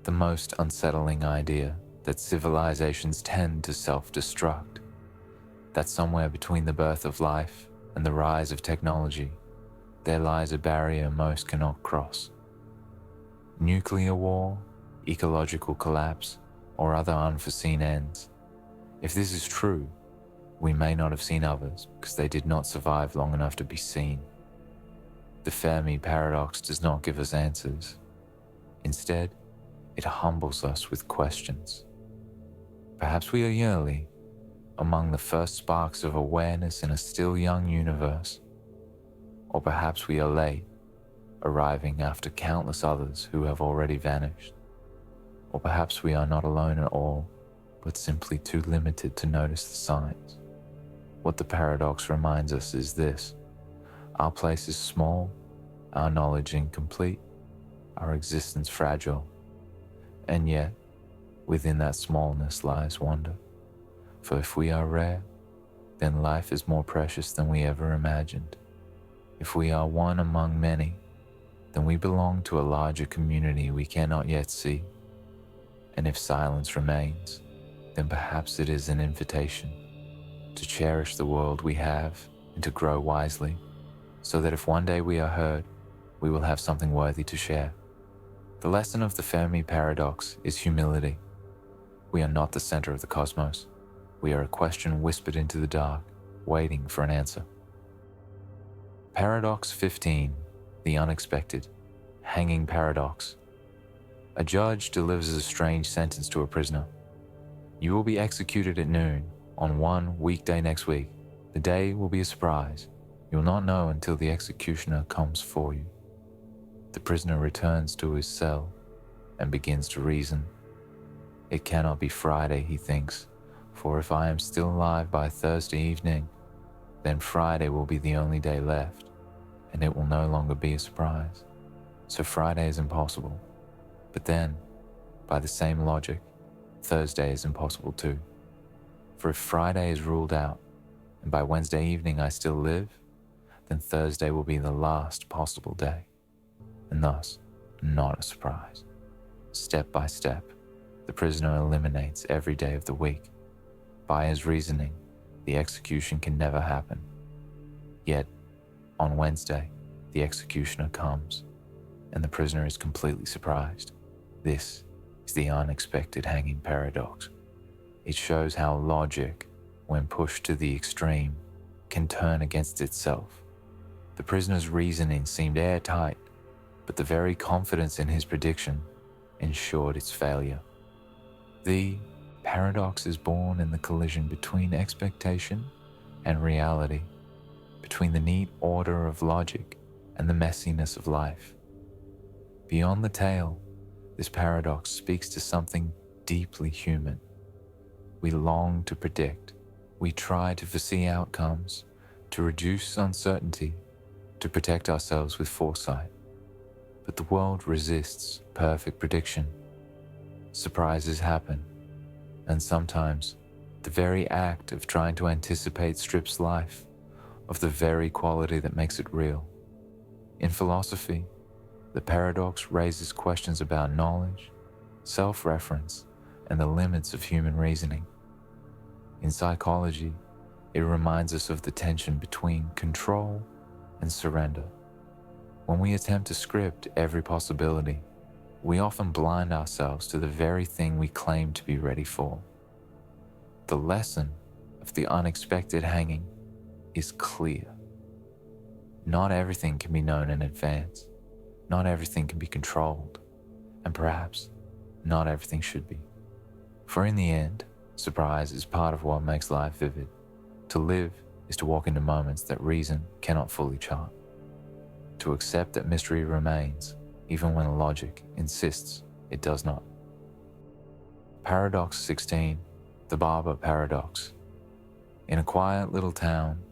the most unsettling idea that civilizations tend to self-destruct, that somewhere between the birth of life and the rise of technology, there lies a barrier most cannot cross. Nuclear war, ecological collapse, or other unforeseen ends. If this is true, we may not have seen others because they did not survive long enough to be seen. The Fermi paradox does not give us answers. Instead, it humbles us with questions. Perhaps we are yearly among the first sparks of awareness in a still young universe. Or perhaps we are late, arriving after countless others who have already vanished. Or perhaps we are not alone at all, but simply too limited to notice the signs. What the paradox reminds us is this: our place is small, our knowledge incomplete, our existence fragile. And yet, within that smallness lies wonder. For if we are rare, then life is more precious than we ever imagined. If we are one among many, then we belong to a larger community we cannot yet see. And if silence remains, then perhaps it is an invitation to cherish the world we have and to grow wisely, so that if one day we are heard, we will have something worthy to share. The lesson of the Fermi paradox is humility. We are not the center of the cosmos. We are a question whispered into the dark, waiting for an answer. Paradox 15, the unexpected, hanging paradox. A judge delivers a strange sentence to a prisoner. You will be executed at noon on one weekday next week. The day will be a surprise. You will not know until the executioner comes for you. The prisoner returns to his cell and begins to reason. It cannot be Friday, he thinks, for if I am still alive by Thursday evening, then Friday will be the only day left, and it will no longer be a surprise. So Friday is impossible. But then, by the same logic, Thursday is impossible too. For if Friday is ruled out, and by Wednesday evening I still live, then Thursday will be the last possible day, and thus not a surprise. Step by step, the prisoner eliminates every day of the week. By his reasoning, the execution can never happen. Yet, on Wednesday, the executioner comes, and the prisoner is completely surprised. This is the unexpected hanging paradox. It shows how logic, when pushed to the extreme, can turn against itself. The prisoner's reasoning seemed airtight, but the very confidence in his prediction ensured its failure. The paradox is born in the collision between expectation and reality, between the neat order of logic and the messiness of life. Beyond the tale, this paradox speaks to something deeply human. We long to predict. We try to foresee outcomes, to reduce uncertainty, to protect ourselves with foresight. But the world resists perfect prediction. Surprises happen, and sometimes the very act of trying to anticipate strips life of the very quality that makes it real. In philosophy, the paradox raises questions about knowledge, self-reference, and the limits of human reasoning. In psychology, It reminds us of the tension between control and surrender. When we attempt to script every possibility, we often blind ourselves to the very thing we claim to be ready for. The lesson of the unexpected hanging is clear. Not everything can be known in advance. Not everything can be controlled. And perhaps not everything should be. For in the end, surprise is part of what makes life vivid. To live is to walk into moments that reason cannot fully chart. To accept that mystery remains, even when logic insists it does not. Paradox 16, the Barber Paradox. In a quiet little town,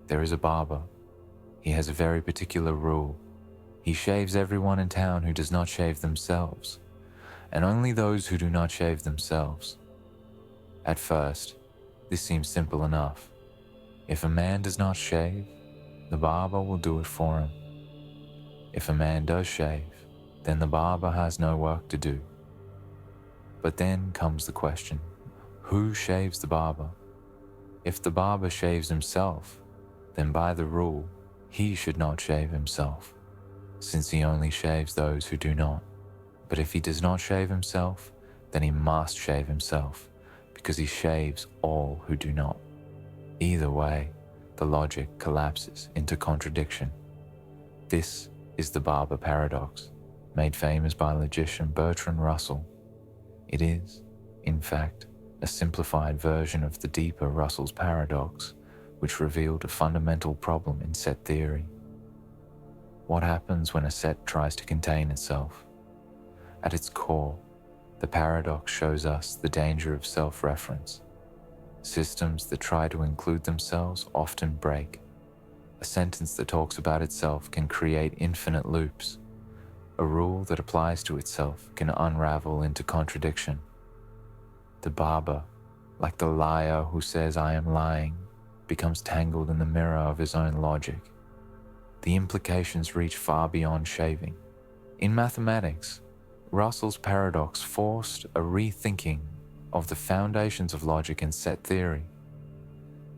there is a barber. He has a very particular rule. He shaves everyone in town who does not shave themselves, and only those who do not shave themselves. At first, this seems simple enough. If a man does not shave, the barber will do it for him. If a man does shave, then the barber has no work to do. But then comes the question, who shaves the barber? If the barber shaves himself, then by the rule, he should not shave himself, since he only shaves those who do not. But if he does not shave himself, then he must shave himself, because he shaves all who do not. Either way, the logic collapses into contradiction. This is the Barber Paradox, made famous by logician Bertrand Russell. It is, in fact, a simplified version of the deeper Russell's paradox, which revealed a fundamental problem in set theory. What happens when a set tries to contain itself? At its core, the paradox shows us the danger of self-reference. Systems that try to include themselves often break. A sentence that talks about itself can create infinite loops. A rule that applies to itself can unravel into contradiction. The barber, like the liar who says I am lying, becomes tangled in the mirror of his own logic. The implications reach far beyond shaving. In mathematics, Russell's paradox forced a rethinking of the foundations of logic and set theory.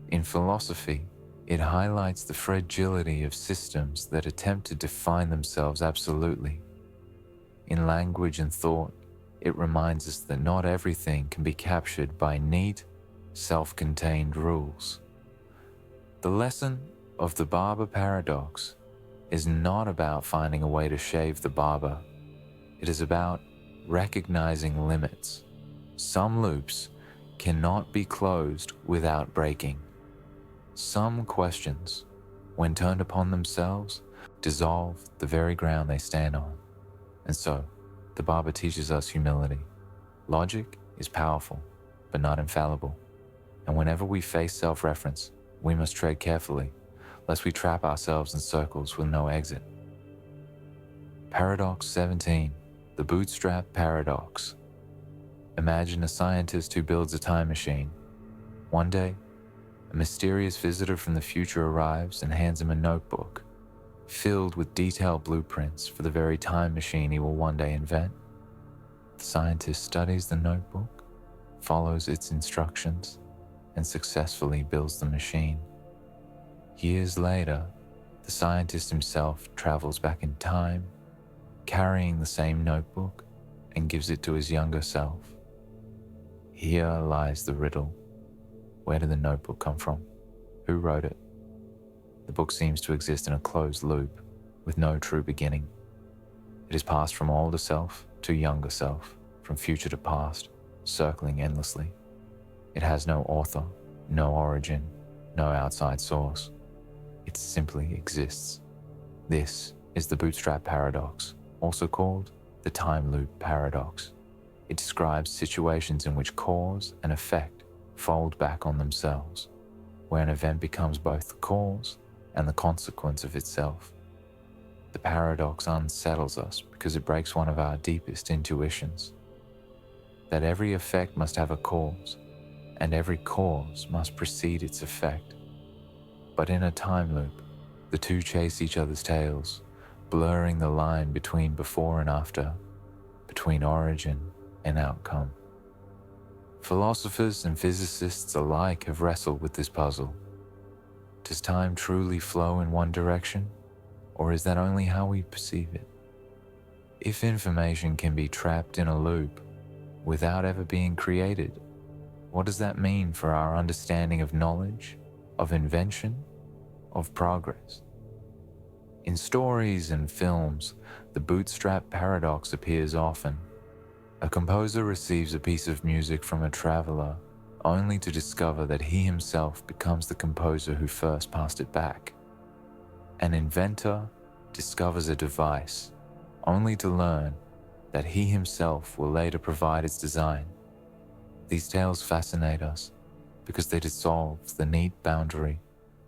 In philosophy, it highlights the fragility of systems that attempt to define themselves absolutely. In language and thought, it reminds us that not everything can be captured by neat, self-contained rules. The lesson of the Barber Paradox is not about finding a way to shave the barber. It is about recognizing limits. Some loops cannot be closed without breaking. Some questions, when turned upon themselves, dissolve the very ground they stand on. And so, the barber teaches us humility. Logic is powerful, but not infallible. And whenever we face self-reference, we must tread carefully, lest we trap ourselves in circles with no exit. Paradox 17, the Bootstrap Paradox. Imagine a scientist who builds a time machine. One day, a mysterious visitor from the future arrives and hands him a notebook filled with detailed blueprints for the very time machine he will one day invent. The scientist studies the notebook, follows its instructions, and successfully builds the machine. Years later, the scientist himself travels back in time, carrying the same notebook, and gives it to his younger self. Here lies the riddle. Where did the notebook come from? Who wrote it? The book seems to exist in a closed loop, with no true beginning. It is passed from older self to younger self, from future to past, circling endlessly. It has no author, no origin, no outside source. It simply exists. This is the Bootstrap Paradox, also called the time loop paradox. It describes situations in which cause and effect fold back on themselves, where an event becomes both the cause and the consequence of itself. The paradox unsettles us because it breaks one of our deepest intuitions, that every effect must have a cause, and every cause must precede its effect. But in a time loop, the two chase each other's tails, blurring the line between before and after, between origin and outcome. Philosophers and physicists alike have wrestled with this puzzle. Does time truly flow in one direction, or is that only how we perceive it? If information can be trapped in a loop without ever being created, what does that mean for our understanding of knowledge, of invention, of progress? In stories and films, the bootstrap paradox appears often. A composer receives a piece of music from a traveler only to discover that he himself becomes the composer who first passed it back. An inventor discovers a device only to learn that he himself will later provide its design. These tales fascinate us because they dissolve the neat boundary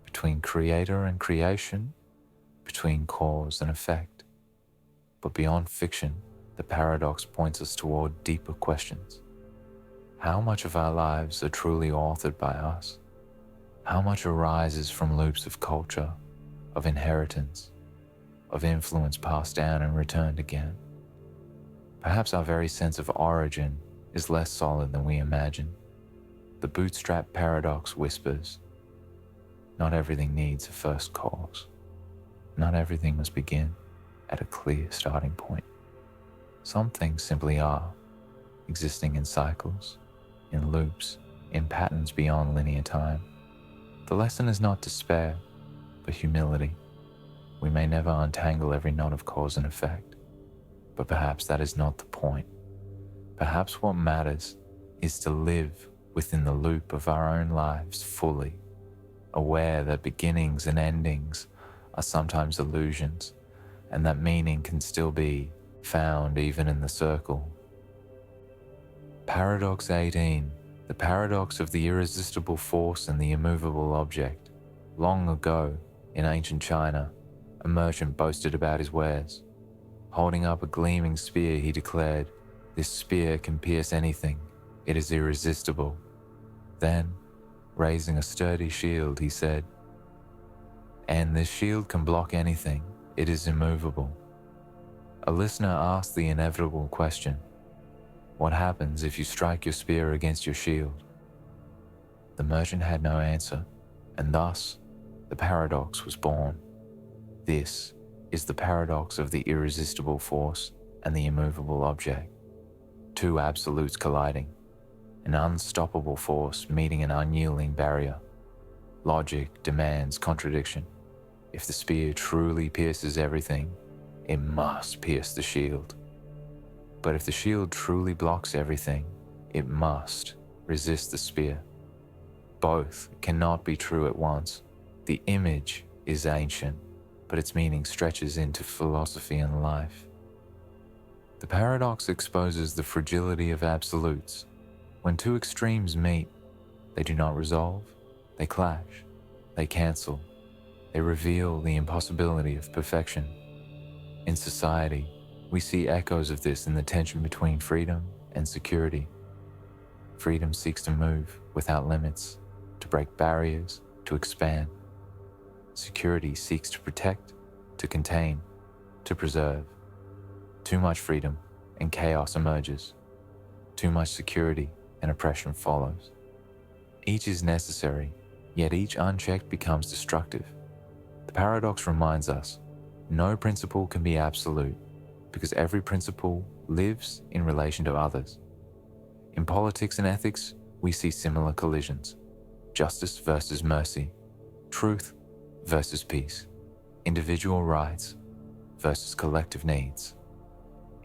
between creator and creation, between cause and effect. But beyond fiction, the paradox points us toward deeper questions. How much of our lives are truly authored by us? How much arises from loops of culture, of inheritance, of influence passed down and returned again? Perhaps our very sense of origin is less solid than we imagine. The bootstrap paradox whispers, not everything needs a first cause. Not everything must begin at a clear starting point. Some things simply are, existing in cycles, in loops, in patterns beyond linear time. The lesson is not despair, but humility. We may never untangle every knot of cause and effect, but perhaps that is not the point. Perhaps what matters is to live within the loop of our own lives fully, aware that beginnings and endings are sometimes illusions, and that meaning can still be found even in the circle. Paradox 18, the paradox of the irresistible force and the immovable object. Long ago, in ancient China, a merchant boasted about his wares. Holding up a gleaming spear, he declared, "This spear can pierce anything. It is irresistible." Then, raising a sturdy shield, he said, "And this shield can block anything. It is immovable." A listener asked the inevitable question, what happens if you strike your spear against your shield? The merchant had no answer, and thus the paradox was born. This is the paradox of the irresistible force and the immovable object. Two absolutes colliding, an unstoppable force meeting an unyielding barrier. Logic demands contradiction. If the spear truly pierces everything, it must pierce the shield. But if the shield truly blocks everything, it must resist the spear. Both cannot be true at once. The image is ancient, but its meaning stretches into philosophy and life. The paradox exposes the fragility of absolutes. When two extremes meet, they do not resolve, they clash, they cancel, they reveal the impossibility of perfection. In society, we see echoes of this in the tension between freedom and security. Freedom seeks to move without limits, to break barriers, to expand. Security seeks to protect, to contain, to preserve. Too much freedom and chaos emerges. Too much security and oppression follows. Each is necessary, yet each unchecked becomes destructive. The paradox reminds us, no principle can be absolute, because every principle lives in relation to others. In politics and ethics, we see similar collisions. Justice versus mercy, truth versus peace, individual rights versus collective needs.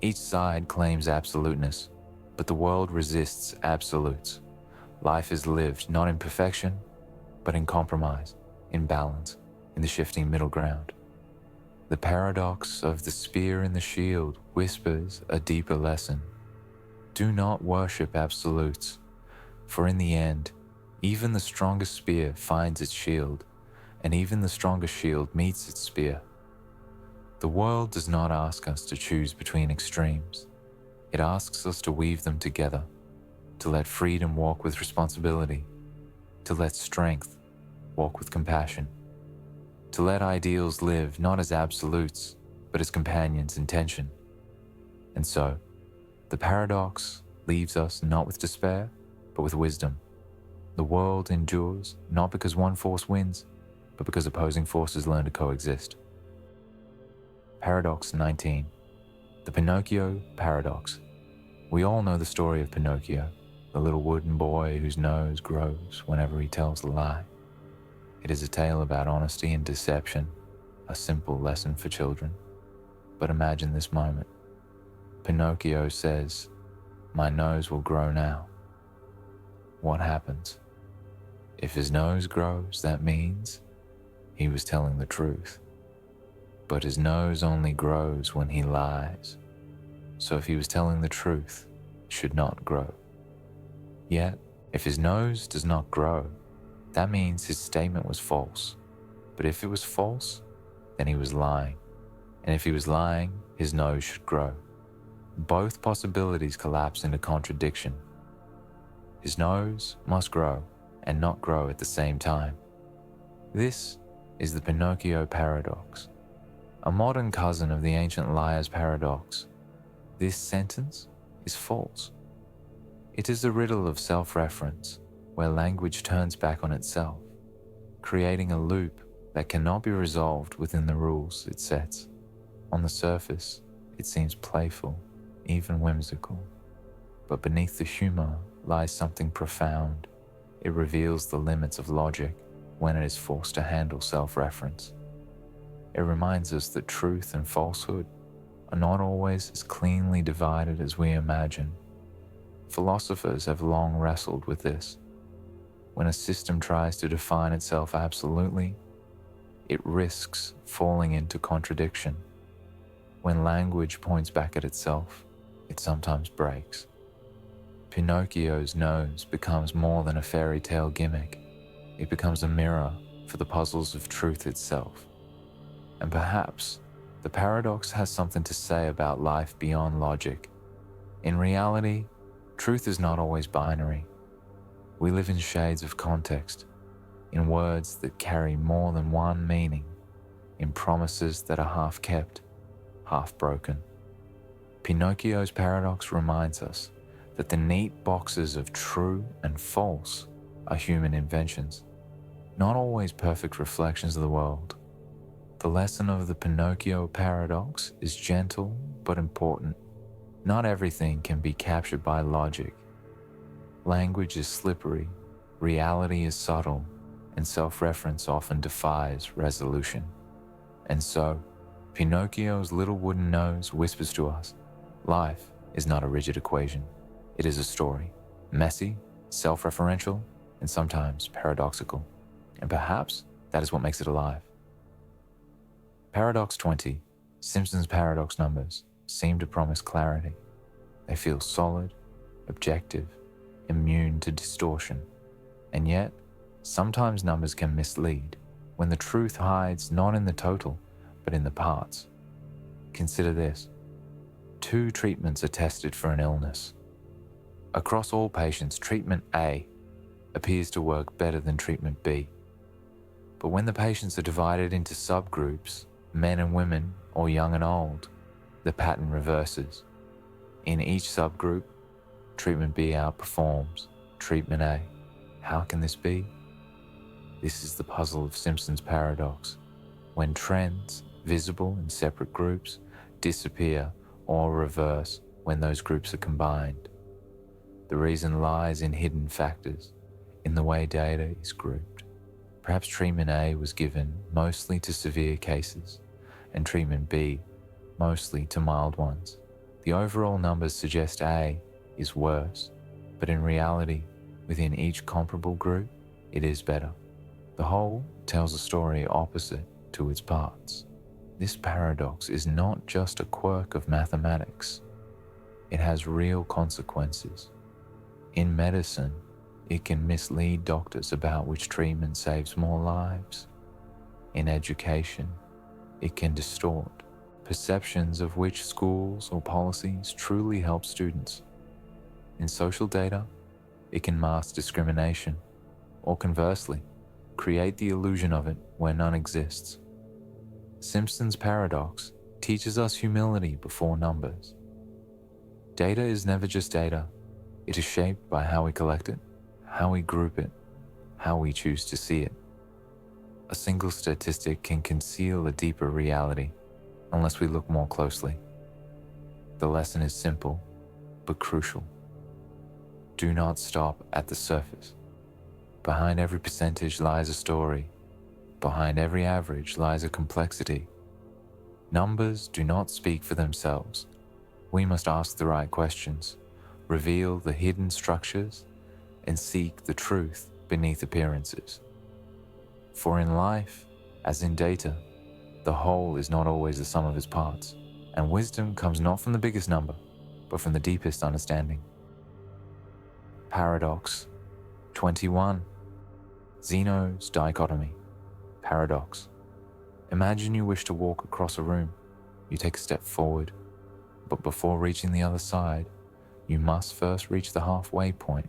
Each side claims absoluteness, but the world resists absolutes. Life is lived not in perfection, but in compromise, in balance, in the shifting middle ground. The paradox of the spear and the shield whispers a deeper lesson. Do not worship absolutes, for in the end, even the strongest spear finds its shield, and even the strongest shield meets its spear. The world does not ask us to choose between extremes. It asks us to weave them together, to let freedom walk with responsibility, to let strength walk with compassion, to let ideals live not as absolutes, but as companions in tension. And so, the paradox leaves us not with despair, but with wisdom. The world endures not because one force wins, but because opposing forces learn to coexist. Paradox 19. The Pinocchio Paradox. We all know the story of Pinocchio, the little wooden boy whose nose grows whenever he tells a lie. It is a tale about honesty and deception, a simple lesson for children. But imagine this moment. Pinocchio says, "My nose will grow now." What happens? If his nose grows, that means he was telling the truth. But his nose only grows when he lies. So if he was telling the truth, it should not grow. Yet, if his nose does not grow, that means his statement was false. But if it was false, then he was lying. And if he was lying, his nose should grow. Both possibilities collapse into contradiction. His nose must grow and not grow at the same time. This is the Pinocchio paradox, a modern cousin of the ancient liar's paradox. This sentence is false. It is a riddle of self-reference, where language turns back on itself, creating a loop that cannot be resolved within the rules it sets. On the surface, it seems playful, even whimsical. But beneath the humor lies something profound. It reveals the limits of logic when it is forced to handle self-reference. It reminds us that truth and falsehood are not always as cleanly divided as we imagine. Philosophers have long wrestled with this. When a system tries to define itself absolutely, it risks falling into contradiction. When language points back at itself, it sometimes breaks. Pinocchio's nose becomes more than a fairy tale gimmick. It becomes a mirror for the puzzles of truth itself. And perhaps the paradox has something to say about life beyond logic. In reality, truth is not always binary. We live in shades of context, in words that carry more than one meaning, in promises that are half kept, half broken. Pinocchio's paradox reminds us that the neat boxes of true and false are human inventions, not always perfect reflections of the world. The lesson of the Pinocchio paradox is gentle but important. Not everything can be captured by logic. Language is slippery, reality is subtle, and self-reference often defies resolution. And so, Pinocchio's little wooden nose whispers to us, life is not a rigid equation. It is a story, messy, self-referential, and sometimes paradoxical. And perhaps that is what makes it alive. Paradox 20, Simpson's paradox numbers seem to promise clarity. They feel solid, objective, immune to distortion. And yet, sometimes numbers can mislead when the truth hides not in the total, but in the parts. Consider this. 2 treatments are tested for an illness. Across all patients, treatment A appears to work better than treatment B. But when the patients are divided into subgroups, men and women, or young and old, the pattern reverses. In each subgroup, treatment B outperforms treatment A. How can this be? This is the puzzle of Simpson's paradox. When trends, visible in separate groups, disappear or reverse when those groups are combined. The reason lies in hidden factors, in the way data is grouped. Perhaps treatment A was given mostly to severe cases, and treatment B mostly to mild ones. The overall numbers suggest A is worse, but in reality, within each comparable group, it is better. The whole tells a story opposite to its parts. This paradox is not just a quirk of mathematics. It has real consequences. In medicine, it can mislead doctors about which treatment saves more lives. In education, it can distort perceptions of which schools or policies truly help students. In social data, it can mask discrimination, or conversely, create the illusion of it where none exists. Simpson's paradox teaches us humility before numbers. Data is never just data. It is shaped by how we collect it, how we group it, how we choose to see it. A single statistic can conceal a deeper reality unless we look more closely. The lesson is simple, but crucial. Do not stop at the surface. Behind every percentage lies a story. Behind every average lies a complexity. Numbers do not speak for themselves. We must ask the right questions, reveal the hidden structures, and seek the truth beneath appearances. For in life, as in data, the whole is not always the sum of its parts, and wisdom comes not from the biggest number, but from the deepest understanding. Paradox 21. Zeno's Dichotomy. Paradox. Imagine you wish to walk across a room. You take a step forward, but before reaching the other side, you must first reach the halfway point,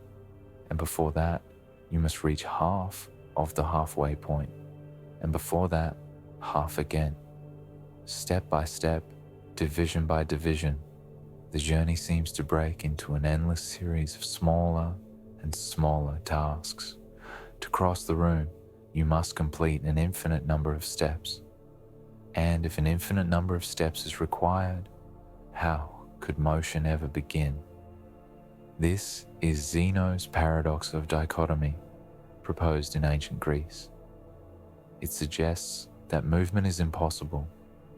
and before that, you must reach half of the halfway point, and before that, half again. Step by step, division by division, the journey seems to break into an endless series of smaller and smaller tasks. To cross the room, you must complete an infinite number of steps. And if an infinite number of steps is required, how could motion ever begin? This is Zeno's paradox of dichotomy, proposed in ancient Greece. It suggests that movement is impossible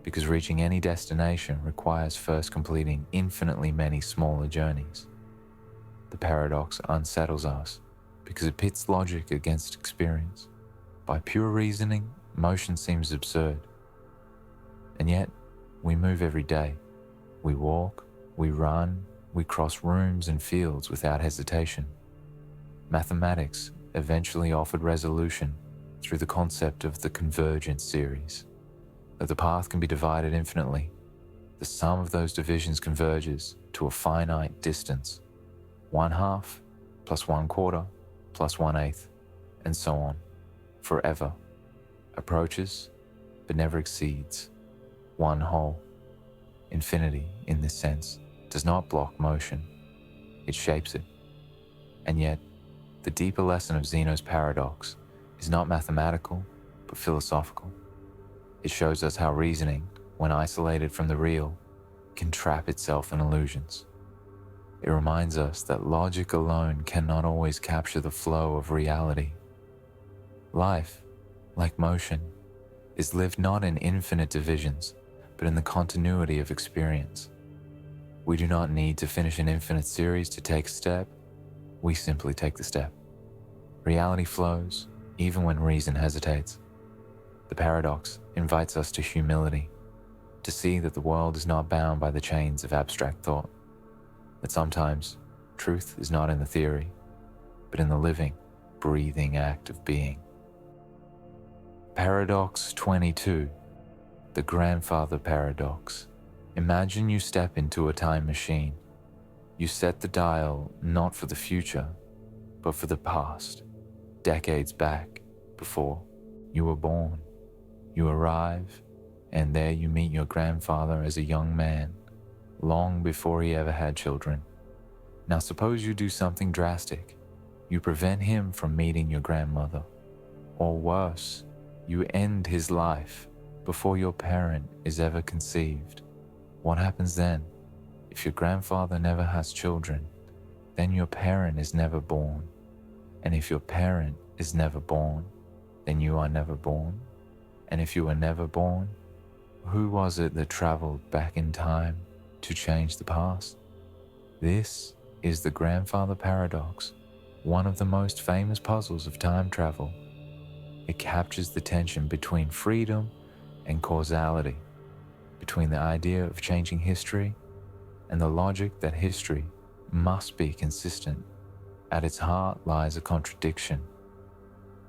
because reaching any destination requires first completing infinitely many smaller journeys. The paradox unsettles us because it pits logic against experience. By pure reasoning, motion seems absurd. And yet, we move every day. We walk, we run, we cross rooms and fields without hesitation. Mathematics eventually offered resolution through the concept of the convergence series. That the path can be divided infinitely, the sum of those divisions converges to a finite distance, 1/2 plus 1/4 plus 1/8, and so on, forever, approaches but never exceeds, one whole. Infinity, in this sense, does not block motion, it shapes it. And yet, the deeper lesson of Zeno's paradox is not mathematical, but philosophical. It shows us how reasoning, when isolated from the real, can trap itself in illusions. It reminds us that logic alone cannot always capture the flow of reality. Life, like motion, is lived not in infinite divisions, but in the continuity of experience. We do not need to finish an infinite series to take a step, we simply take the step. Reality flows, even when reason hesitates. The paradox invites us to humility, to see that the world is not bound by the chains of abstract thought, that sometimes truth is not in the theory, but in the living, breathing act of being. Paradox 22. The grandfather paradox. Imagine you step into a time machine. You set the dial not for the future, but for the past, decades back, before you were born. You arrive, and there you meet your grandfather as a young man, long before he ever had children. Now suppose you do something drastic. You prevent him from meeting your grandmother. Or worse, you end his life before your parent is ever conceived. What happens then? If your grandfather never has children, then your parent is never born. And if your parent is never born, then you are never born. And if you were never born, who was it that traveled back in time to change the past? This is the grandfather paradox, one of the most famous puzzles of time travel. It captures the tension between freedom and causality, between the idea of changing history and the logic that history must be consistent. At its heart lies a contradiction.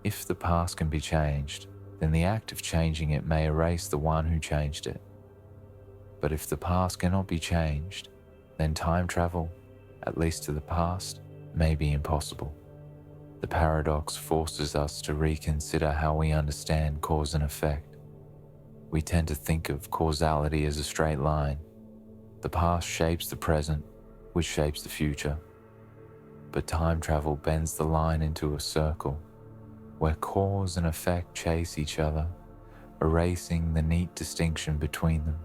If the past can be changed, then the act of changing it may erase the one who changed it. But if the past cannot be changed, then time travel, at least to the past, may be impossible. The paradox forces us to reconsider how we understand cause and effect. We tend to think of causality as a straight line. The past shapes the present, which shapes the future. But time travel bends the line into a circle. where cause and effect chase each other, erasing the neat distinction between them.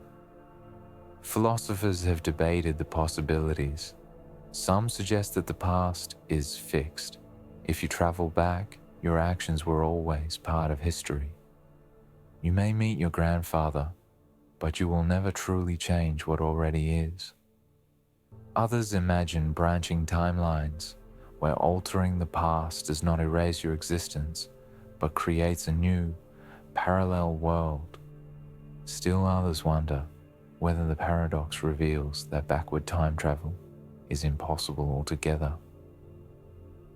Philosophers have debated the possibilities. Some suggest that the past is fixed. If you travel back, your actions were always part of history. You may meet your grandfather, but you will never truly change what already is. Others imagine branching timelines, where altering the past does not erase your existence, but creates a new, parallel world. Still others wonder whether the paradox reveals that backward time travel is impossible altogether.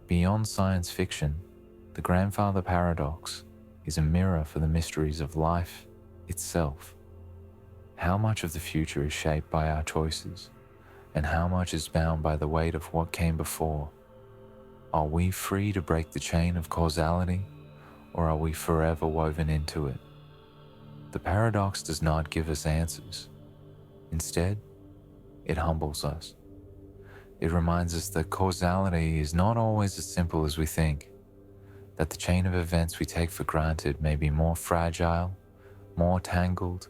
Beyond science fiction, the grandfather paradox is a mirror for the mysteries of life itself. How much of the future is shaped by our choices, and how much is bound by the weight of what came before? Are we free to break the chain of causality, or are we forever woven into it? The paradox does not give us answers. Instead, it humbles us. It reminds us that causality is not always as simple as we think, that the chain of events we take for granted may be more fragile, more tangled,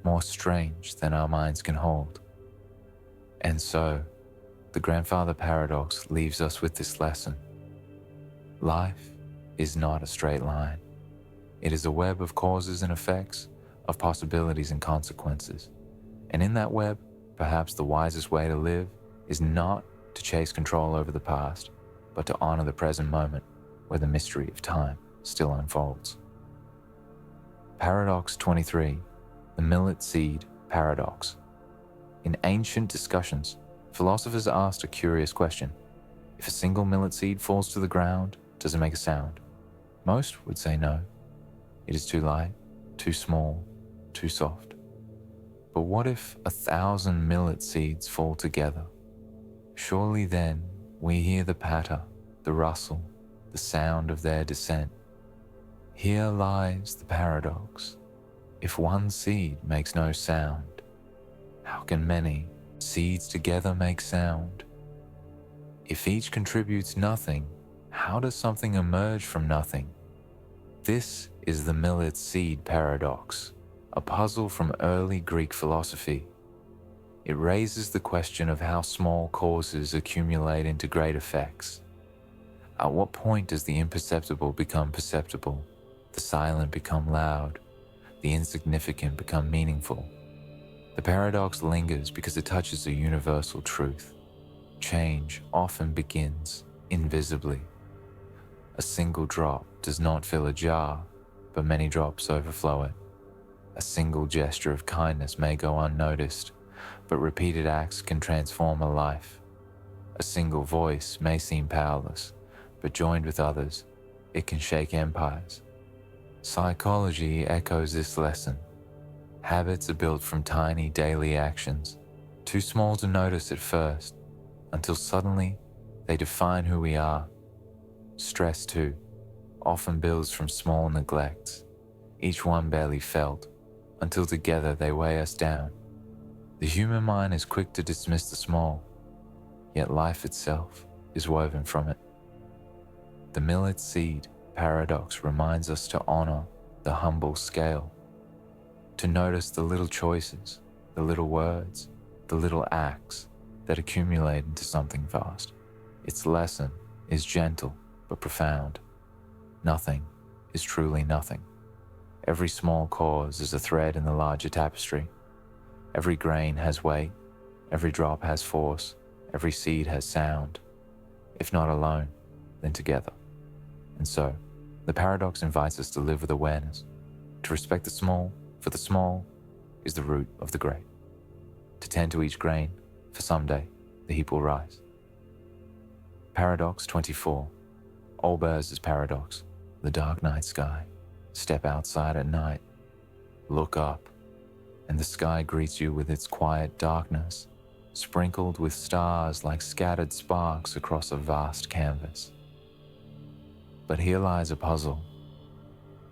more strange than our minds can hold. And so, the grandfather paradox leaves us with this lesson. Life is not a straight line. It is a web of causes and effects, of possibilities and consequences. And in that web, perhaps the wisest way to live is not to chase control over the past, but to honor the present moment where the mystery of time still unfolds. Paradox 23, the millet seed paradox. In ancient discussions, philosophers asked a curious question. If a single millet seed falls to the ground, does it make a sound? Most would say no. It is too light, too small, too soft. But what if 1,000 millet seeds fall together? Surely then we hear the patter, the rustle, the sound of their descent. Here lies the paradox. If one seed makes no sound, how can many seeds together make sound? If each contributes nothing, how does something emerge from nothing? This is the millet seed paradox, a puzzle from early Greek philosophy. It raises the question of how small causes accumulate into great effects. At what point does the imperceptible become perceptible, the silent become loud, the insignificant become meaningful? The paradox lingers because it touches a universal truth. Change often begins invisibly. A single drop does not fill a jar, but many drops overflow it. A single gesture of kindness may go unnoticed, but repeated acts can transform a life. A single voice may seem powerless, but joined with others, it can shake empires. Psychology echoes this lesson. Habits are built from tiny daily actions, too small to notice at first, until suddenly they define who we are. Stress, too, often builds from small neglects, each one barely felt, until together they weigh us down. The human mind is quick to dismiss the small, yet life itself is woven from it. The millet seed paradox reminds us to honor the humble scale, to notice the little choices, the little words, the little acts that accumulate into something vast. Its lesson is gentle but profound. Nothing is truly nothing. Every small cause is a thread in the larger tapestry. Every grain has weight, every drop has force, every seed has sound. If not alone, then together. And so, the paradox invites us to live with awareness, to respect the small, for the small is the root of the great. To tend to each grain, for someday the heap will rise. Paradox 24. Olbers' paradox. The dark night sky. Step outside at night. Look up, and the sky greets you with its quiet darkness, sprinkled with stars like scattered sparks across a vast canvas. But here lies a puzzle.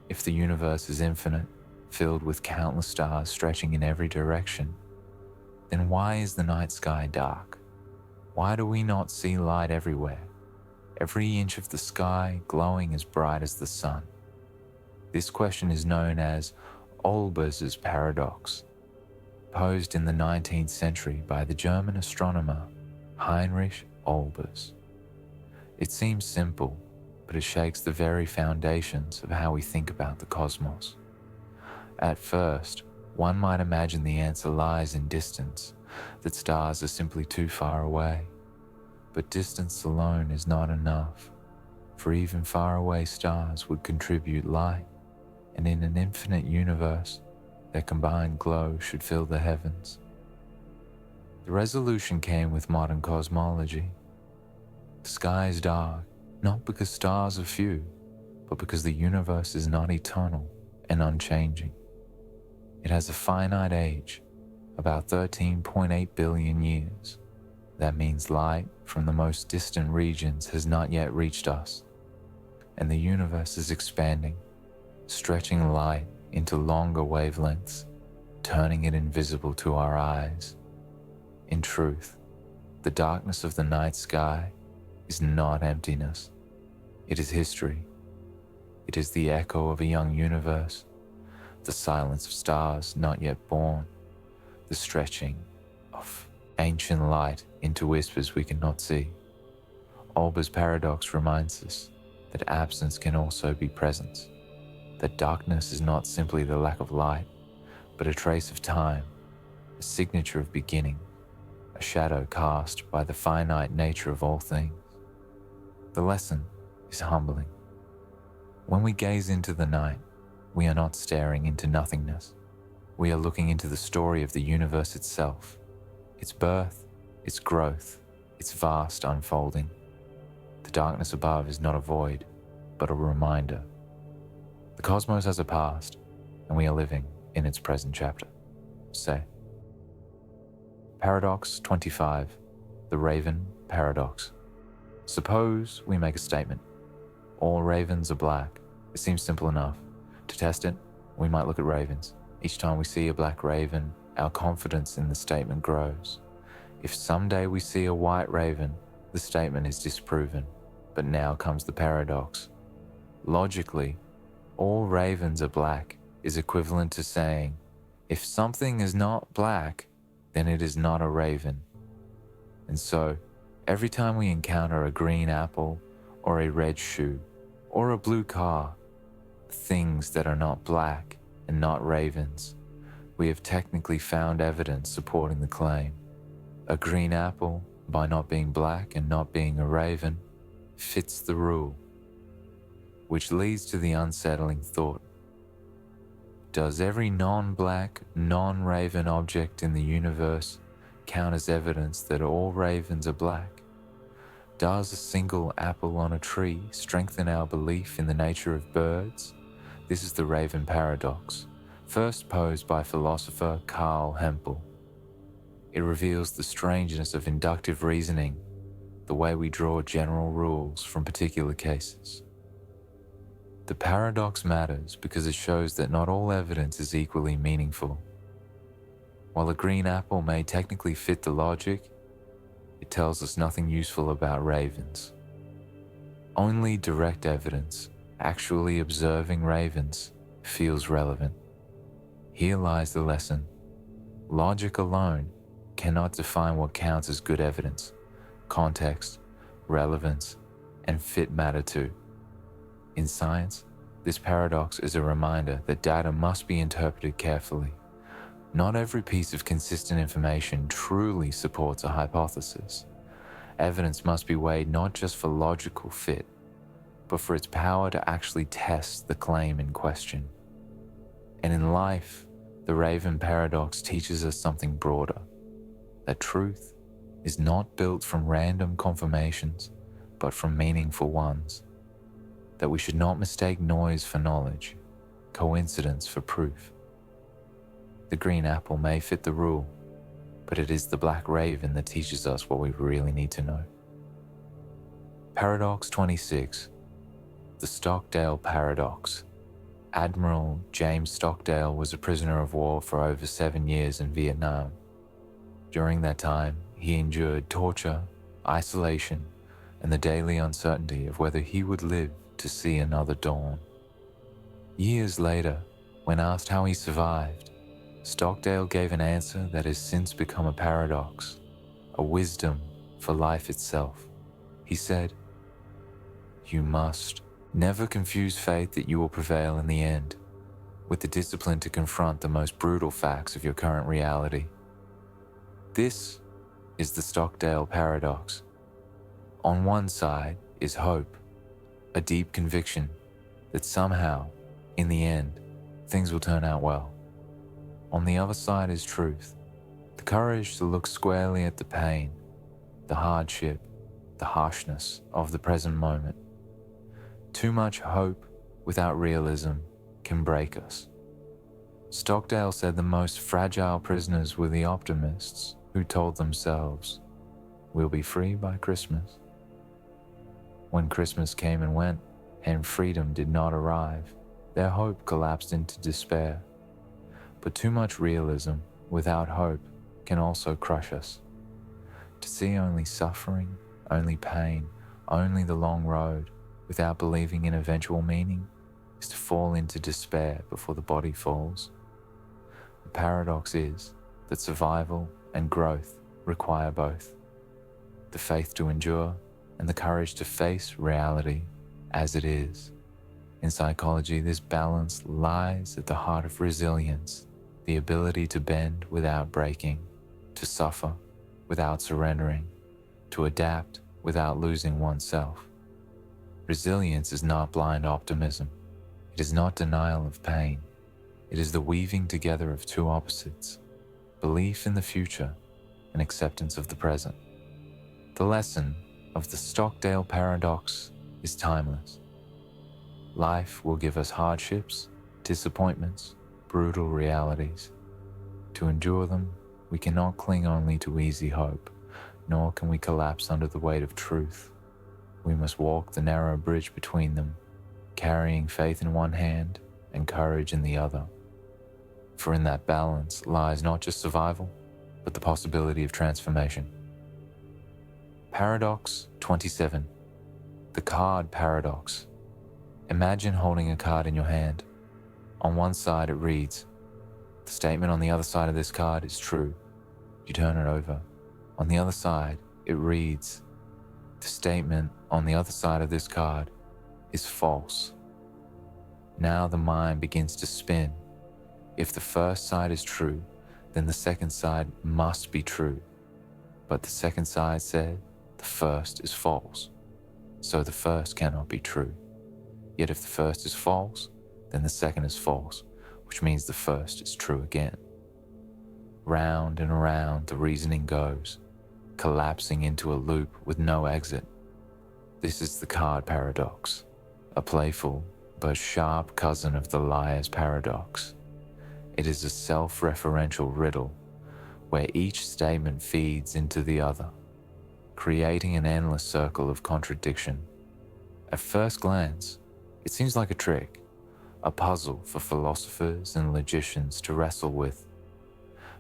If the universe is infinite, filled with countless stars stretching in every direction, then why is the night sky dark? Why do we not see light everywhere? every inch of the sky glowing as bright as the sun. This question is known as Olbers' paradox, posed in the 19th century by the German astronomer Heinrich Olbers. It seems simple, but it shakes the very foundations of how we think about the cosmos. At first, one might imagine the answer lies in distance, that stars are simply too far away. But distance alone is not enough, for even faraway stars would contribute light, and in an infinite universe, their combined glow should fill the heavens. The resolution came with modern cosmology. The sky is dark, not because stars are few, but because the universe is not eternal and unchanging. It has a finite age, about 13.8 billion years. That means light from the most distant regions has not yet reached us, and the universe is expanding, stretching light into longer wavelengths, turning it invisible to our eyes. In truth, the darkness of the night sky is not emptiness. It is history. It is the echo of a young universe, the silence of stars not yet born, the stretching of ancient light into whispers we cannot see. Olbers' paradox reminds us that absence can also be presence, that darkness is not simply the lack of light, but a trace of time, a signature of beginning, a shadow cast by the finite nature of all things. The lesson is humbling. When we gaze into the night, we are not staring into nothingness. We are looking into the story of the universe itself, its birth, its growth, its vast unfolding. The darkness above is not a void, but a reminder. The cosmos has a past, and we are living in its present chapter. Say. Paradox 25, the Raven Paradox. Suppose we make a statement. All ravens are black. It seems simple enough. To test it, we might look at ravens. Each time we see a black raven, our confidence in the statement grows. If someday we see a white raven, the statement is disproven. But now comes the paradox. Logically, all ravens are black is equivalent to saying, if something is not black, then it is not a raven. And so, every time we encounter a green apple, or a red shoe, or a blue car, things that are not black and not ravens, we have technically found evidence supporting the claim. A green apple, by not being black and not being a raven, fits the rule, which leads to the unsettling thought. Does every non-black, non-raven object in the universe count as evidence that all ravens are black? Does a single apple on a tree strengthen our belief in the nature of birds? This is the Raven Paradox, first posed by philosopher Karl Hempel. It reveals the strangeness of inductive reasoning, the way we draw general rules from particular cases. The paradox matters because it shows that not all evidence is equally meaningful. While a green apple may technically fit the logic, it tells us nothing useful about ravens. Only direct evidence, actually observing ravens, feels relevant. Here lies the lesson. Logic alone cannot define what counts as good evidence. Context, relevance, and fit matter too. In science, this paradox is a reminder that data must be interpreted carefully. Not every piece of consistent information truly supports a hypothesis. Evidence must be weighed not just for logical fit, but for its power to actually test the claim in question. And in life, the Raven Paradox teaches us something broader, that truth is not built from random confirmations, but from meaningful ones. That we should not mistake noise for knowledge, coincidence for proof. The green apple may fit the rule, but it is the black raven that teaches us what we really need to know. Paradox 26, the Stockdale Paradox. Admiral James Stockdale was a prisoner of war for over 7 years in Vietnam. During that time, he endured torture, isolation, and the daily uncertainty of whether he would live to see another dawn. Years later, when asked how he survived, Stockdale gave an answer that has since become a paradox, a wisdom for life itself. He said, "You must never confuse faith that you will prevail in the end with the discipline to confront the most brutal facts of your current reality." This is the Stockdale paradox. On one side is hope, a deep conviction that somehow, in the end, things will turn out well. On the other side is truth, the courage to look squarely at the pain, the hardship, the harshness of the present moment. Too much hope without realism can break us. Stockdale said the most fragile prisoners were the optimists who told themselves, "We'll be free by Christmas." When Christmas came and went, and freedom did not arrive, their hope collapsed into despair. But too much realism without hope can also crush us. To see only suffering, only pain, only the long road, without believing in eventual meaning, is to fall into despair before the body falls. The paradox is that survival and growth require both: the faith to endure and the courage to face reality as it is. In psychology, this balance lies at the heart of resilience, the ability to bend without breaking, to suffer without surrendering, to adapt without losing oneself. Resilience is not blind optimism. It is not denial of pain. It is the weaving together of two opposites: belief in the future and acceptance of the present. The lesson of the Stockdale paradox is timeless. Life will give us hardships, disappointments, brutal realities. To endure them, we cannot cling only to easy hope, nor can we collapse under the weight of truth. We must walk the narrow bridge between them, carrying faith in one hand and courage in the other. For in that balance lies not just survival, but the possibility of transformation. Paradox 27. The card paradox. Imagine holding a card in your hand. On one side it reads, "The statement on the other side of this card is true." You turn it over. On the other side it reads, "The statement on the other side of this card is false." Now the mind begins to spin. If the first side is true, then the second side must be true. But the second side said the first is false, so the first cannot be true. Yet if the first is false, then the second is false, which means the first is true again. Round and around the reasoning goes, collapsing into a loop with no exit. This is the card paradox, a playful but sharp cousin of the liar's paradox. It is a self-referential riddle where each statement feeds into the other, creating an endless circle of contradiction. At first glance, it seems like a trick, a puzzle for philosophers and logicians to wrestle with.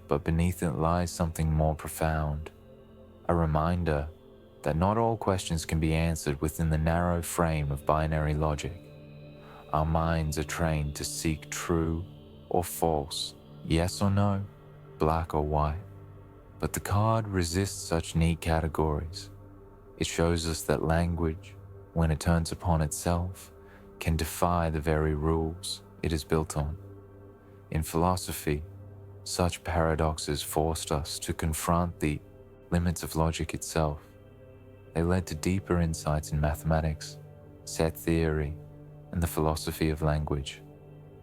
But beneath it lies something more profound, a reminder that not all questions can be answered within the narrow frame of binary logic. Our minds are trained to seek true or false, yes or no, black or white. But the card resists such neat categories. It shows us that language, when it turns upon itself, can defy the very rules it is built on. In philosophy, such paradoxes forced us to confront the limits of logic itself. They led to deeper insights in mathematics, set theory, and the philosophy of language.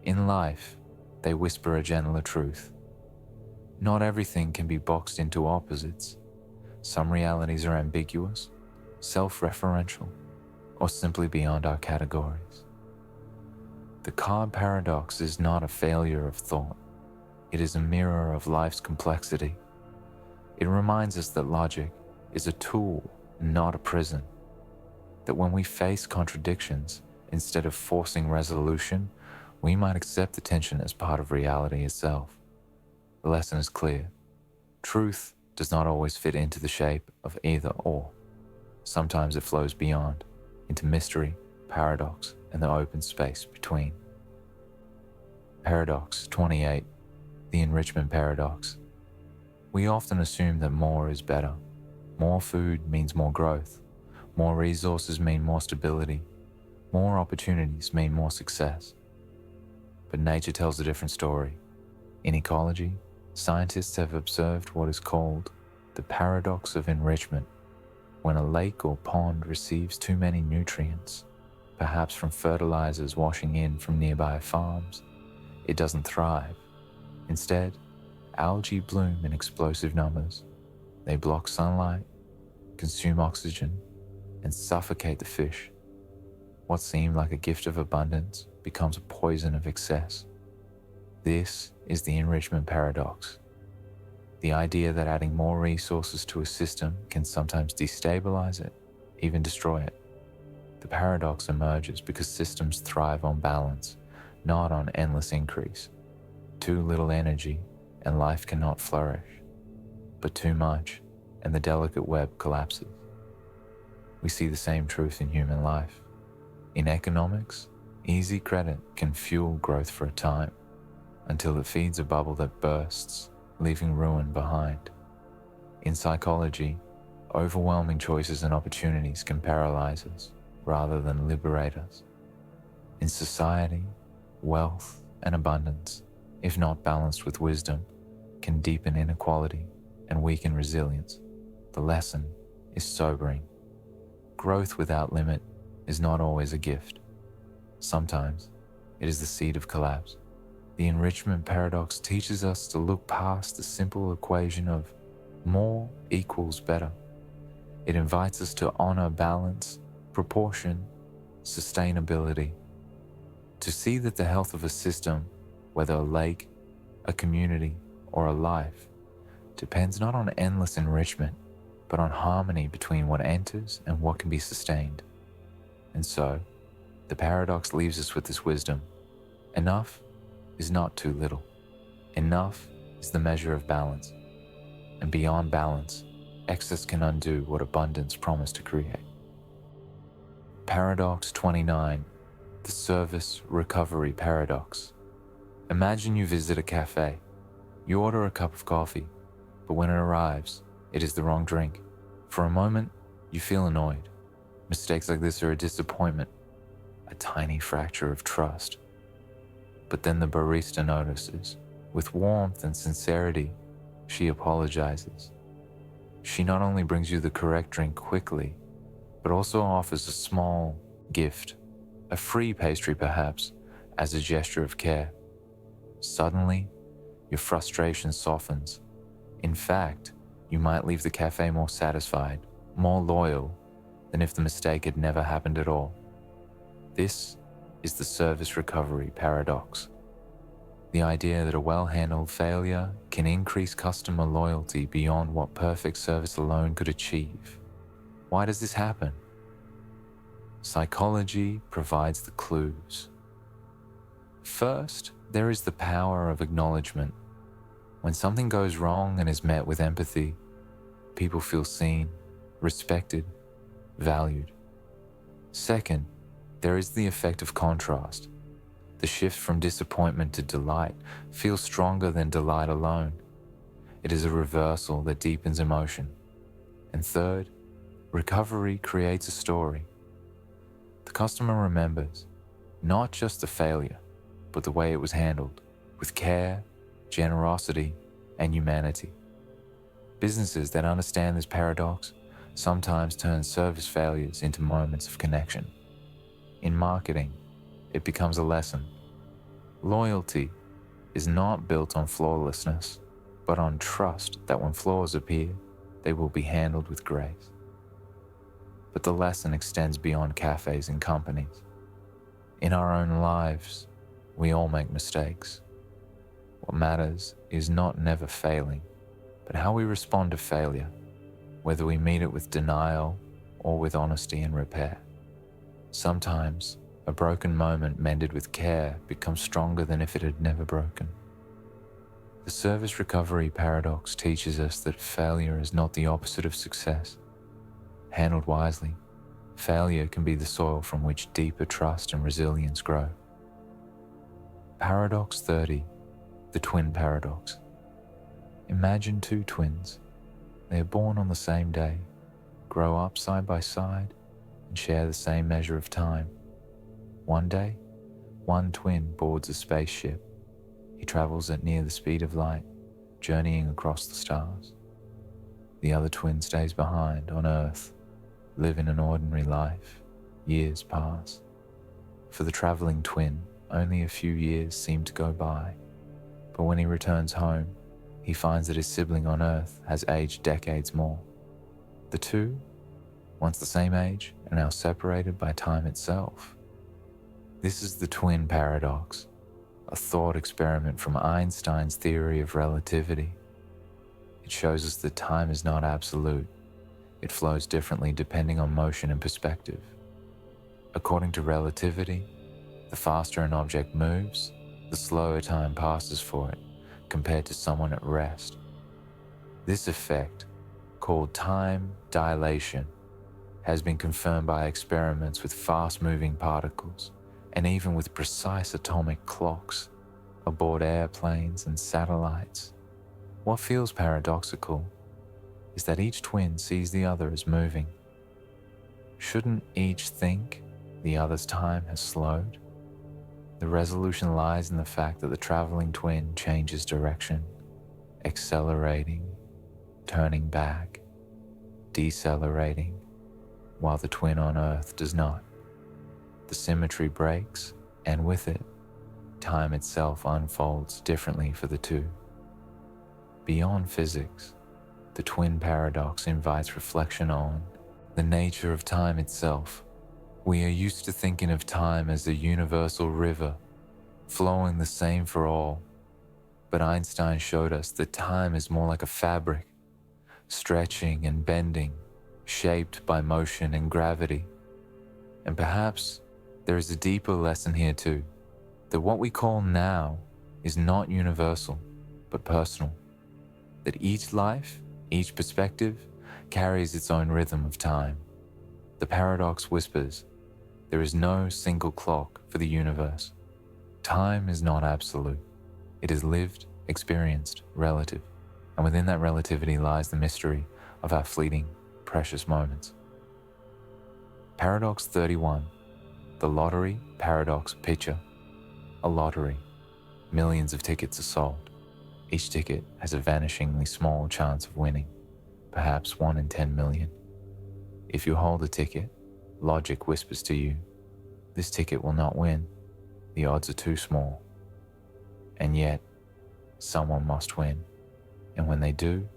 In life, they whisper a gentler truth. Not everything can be boxed into opposites. Some realities are ambiguous, self-referential, or simply beyond our categories. The card paradox is not a failure of thought. It is a mirror of life's complexity. It reminds us that logic is a tool, not a prison. That when we face contradictions, instead of forcing resolution, we might accept the tension as part of reality itself. The lesson is clear. Truth does not always fit into the shape of either or. Sometimes it flows beyond, into mystery, paradox, and the open space between. Paradox 28, the enrichment paradox. We often assume that more is better. More food means more growth. More resources mean more stability. More opportunities mean more success. But nature tells a different story. In ecology, scientists have observed what is called the paradox of enrichment. When a lake or pond receives too many nutrients, perhaps from fertilizers washing in from nearby farms, it doesn't thrive. Instead, algae bloom in explosive numbers. They block sunlight, consume oxygen, and suffocate the fish. What seemed like a gift of abundance becomes a poison of excess. This is the enrichment paradox. The idea that adding more resources to a system can sometimes destabilize it, even destroy it. The paradox emerges because systems thrive on balance, not on endless increase. Too little energy and life cannot flourish, but too much and the delicate web collapses. We see the same truth in human life. In economics, easy credit can fuel growth for a time, until it feeds a bubble that bursts, leaving ruin behind. In psychology, overwhelming choices and opportunities can paralyze us rather than liberate us. In society, wealth and abundance, if not balanced with wisdom, can deepen inequality and weaken resilience. The lesson is sobering. Growth without limit is not always a gift. Sometimes it is the seed of collapse. The enrichment paradox teaches us to look past the simple equation of more equals better. It invites us to honor balance, proportion, sustainability, to see that the health of a system, whether a lake, a community, or a life, depends not on endless enrichment, but on harmony between what enters and what can be sustained. And so, the paradox leaves us with this wisdom. Enough is not too little. Enough is the measure of balance. And beyond balance, excess can undo what abundance promised to create. Paradox 29, the service recovery paradox. Imagine you visit a cafe. You order a cup of coffee, but when it arrives, it is the wrong drink. For a moment, you feel annoyed. Mistakes like this are a disappointment, a tiny fracture of trust. But then the barista notices. With warmth and sincerity, she apologizes. She not only brings you the correct drink quickly, but also offers a small gift, a free pastry perhaps, as a gesture of care. Suddenly, your frustration softens. In fact, you might leave the cafe more satisfied, more loyal, than if the mistake had never happened at all. This is the service recovery paradox. The idea that a well-handled failure can increase customer loyalty beyond what perfect service alone could achieve. Why does this happen? Psychology provides the clues. First, there is the power of acknowledgement. When something goes wrong and is met with empathy, people feel seen, respected, valued. Second, there is the effect of contrast. The shift from disappointment to delight feels stronger than delight alone. It is a reversal that deepens emotion. And third, recovery creates a story. The customer remembers not just the failure, but the way it was handled, with care, generosity, and humanity. Businesses that understand this paradox sometimes turn service failures into moments of connection. In marketing, it becomes a lesson. Loyalty is not built on flawlessness, but on trust that when flaws appear, they will be handled with grace. But the lesson extends beyond cafes and companies. In our own lives, we all make mistakes. What matters is not never failing, but how we respond to failure, whether we meet it with denial or with honesty and repair. Sometimes, a broken moment mended with care becomes stronger than if it had never broken. The service recovery paradox teaches us that failure is not the opposite of success. Handled wisely, failure can be the soil from which deeper trust and resilience grow. Paradox 30, the twin paradox. Imagine two twins. They are born on the same day, grow up side by side, and share the same measure of time. One day, one twin boards a spaceship. He travels at near the speed of light, journeying across the stars. The other twin stays behind on Earth, living an ordinary life. Years pass. For the traveling twin, only a few years seem to go by, but when he returns home, he finds that his sibling on Earth has aged decades more. The two, once the same age, are now separated by time itself. This is the twin paradox, a thought experiment from Einstein's theory of relativity. It shows us that time is not absolute. It flows differently depending on motion and perspective. According to relativity, the faster an object moves, the slower time passes for it, compared to someone at rest. This effect, called time dilation, has been confirmed by experiments with fast-moving particles and even with precise atomic clocks aboard airplanes and satellites. What feels paradoxical is that each twin sees the other as moving. Shouldn't each think the other's time has slowed? The resolution lies in the fact that the traveling twin changes direction, accelerating, turning back, decelerating, while the twin on Earth does not. The symmetry breaks, and with it, time itself unfolds differently for the two. Beyond physics, the twin paradox invites reflection on the nature of time itself. We are used to thinking of time as a universal river, flowing the same for all. But Einstein showed us that time is more like a fabric, stretching and bending, shaped by motion and gravity. And perhaps there is a deeper lesson here too, that what we call now is not universal, but personal. That each life, each perspective, carries its own rhythm of time. The paradox whispers, there is no single clock for the universe. Time is not absolute. It is lived, experienced, relative, and within that relativity lies the mystery of our fleeting, precious moments. Paradox 31, the lottery paradox picture. A lottery. Millions of tickets are sold. Each ticket has a vanishingly small chance of winning, perhaps 1 in 10 million. If you hold a ticket, logic whispers to you, this ticket will not win. The odds are too small. And yet, someone must win. And when they do,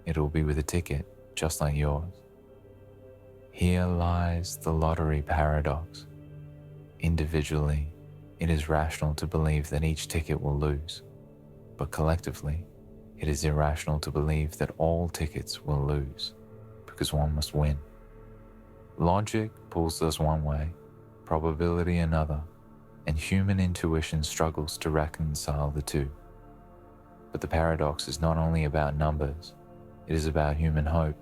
it will be with a ticket just like yours. Here lies the lottery paradox. Individually, it is rational to believe that each ticket will lose, but collectively, it is irrational to believe that all tickets will lose, because one must win. Logic pulls us one way, probability another, and human intuition struggles to reconcile the two. But the paradox is not only about numbers, it is about human hope.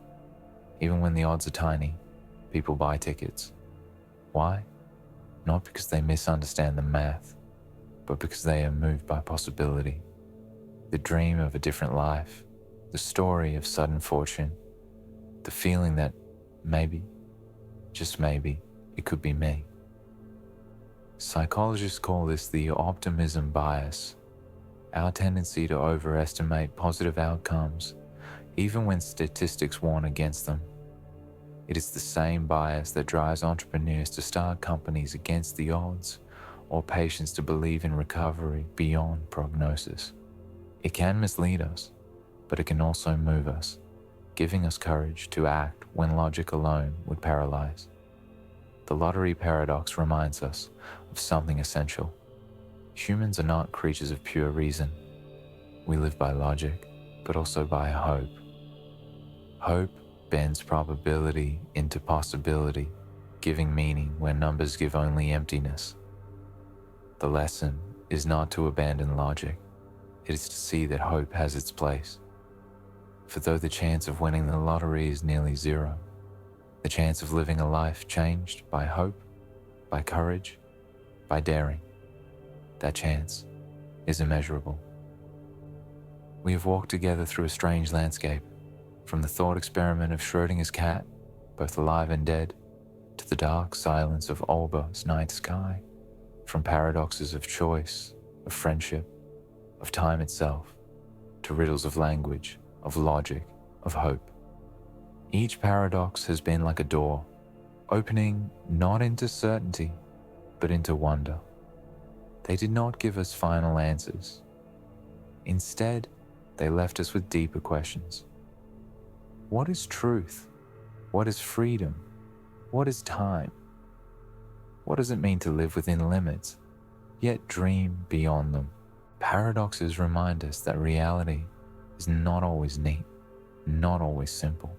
Even when the odds are tiny, people buy tickets. Why? Not because they misunderstand the math, but because they are moved by possibility. The dream of a different life, the story of sudden fortune, the feeling that maybe, just maybe, it could be me. Psychologists call this the optimism bias, our tendency to overestimate positive outcomes, even when statistics warn against them. It is the same bias that drives entrepreneurs to start companies against the odds, or patients to believe in recovery beyond prognosis. It can mislead us, but it can also move us, giving us courage to act when logic alone would paralyze. The lottery paradox reminds us of something essential. Humans are not creatures of pure reason. We live by logic, but also by hope. Hope bends probability into possibility, giving meaning where numbers give only emptiness. The lesson is not to abandon logic. It is to see that hope has its place. For though the chance of winning the lottery is nearly zero, the chance of living a life changed by hope, by courage, by daring. That chance is immeasurable. We have walked together through a strange landscape, from the thought experiment of Schrödinger's cat, both alive and dead, to the dark silence of Olbers' night sky, from paradoxes of choice, of friendship, of time itself, to riddles of language, of logic, of hope. Each paradox has been like a door, opening not into certainty, but into wonder. They did not give us final answers. Instead, they left us with deeper questions. What is truth? What is freedom? What is time? What does it mean to live within limits, yet dream beyond them? Paradoxes remind us that reality is not always neat, not always simple.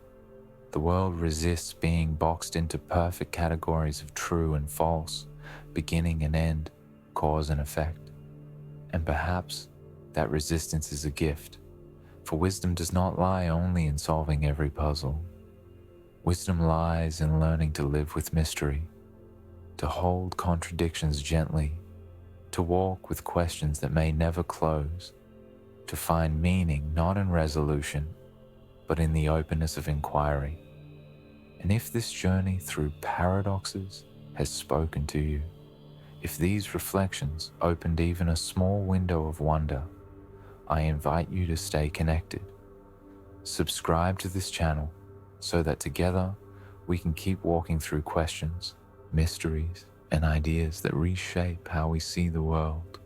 The world resists being boxed into perfect categories of true and false, beginning and end, cause and effect. And perhaps that resistance is a gift, for wisdom does not lie only in solving every puzzle. Wisdom lies in learning to live with mystery, to hold contradictions gently, to walk with questions that may never close, to find meaning not in resolution, but in the openness of inquiry. And if this journey through paradoxes has spoken to you, if these reflections opened even a small window of wonder, I invite you to stay connected. Subscribe to this channel so that together we can keep walking through questions, mysteries, and ideas that reshape how we see the world.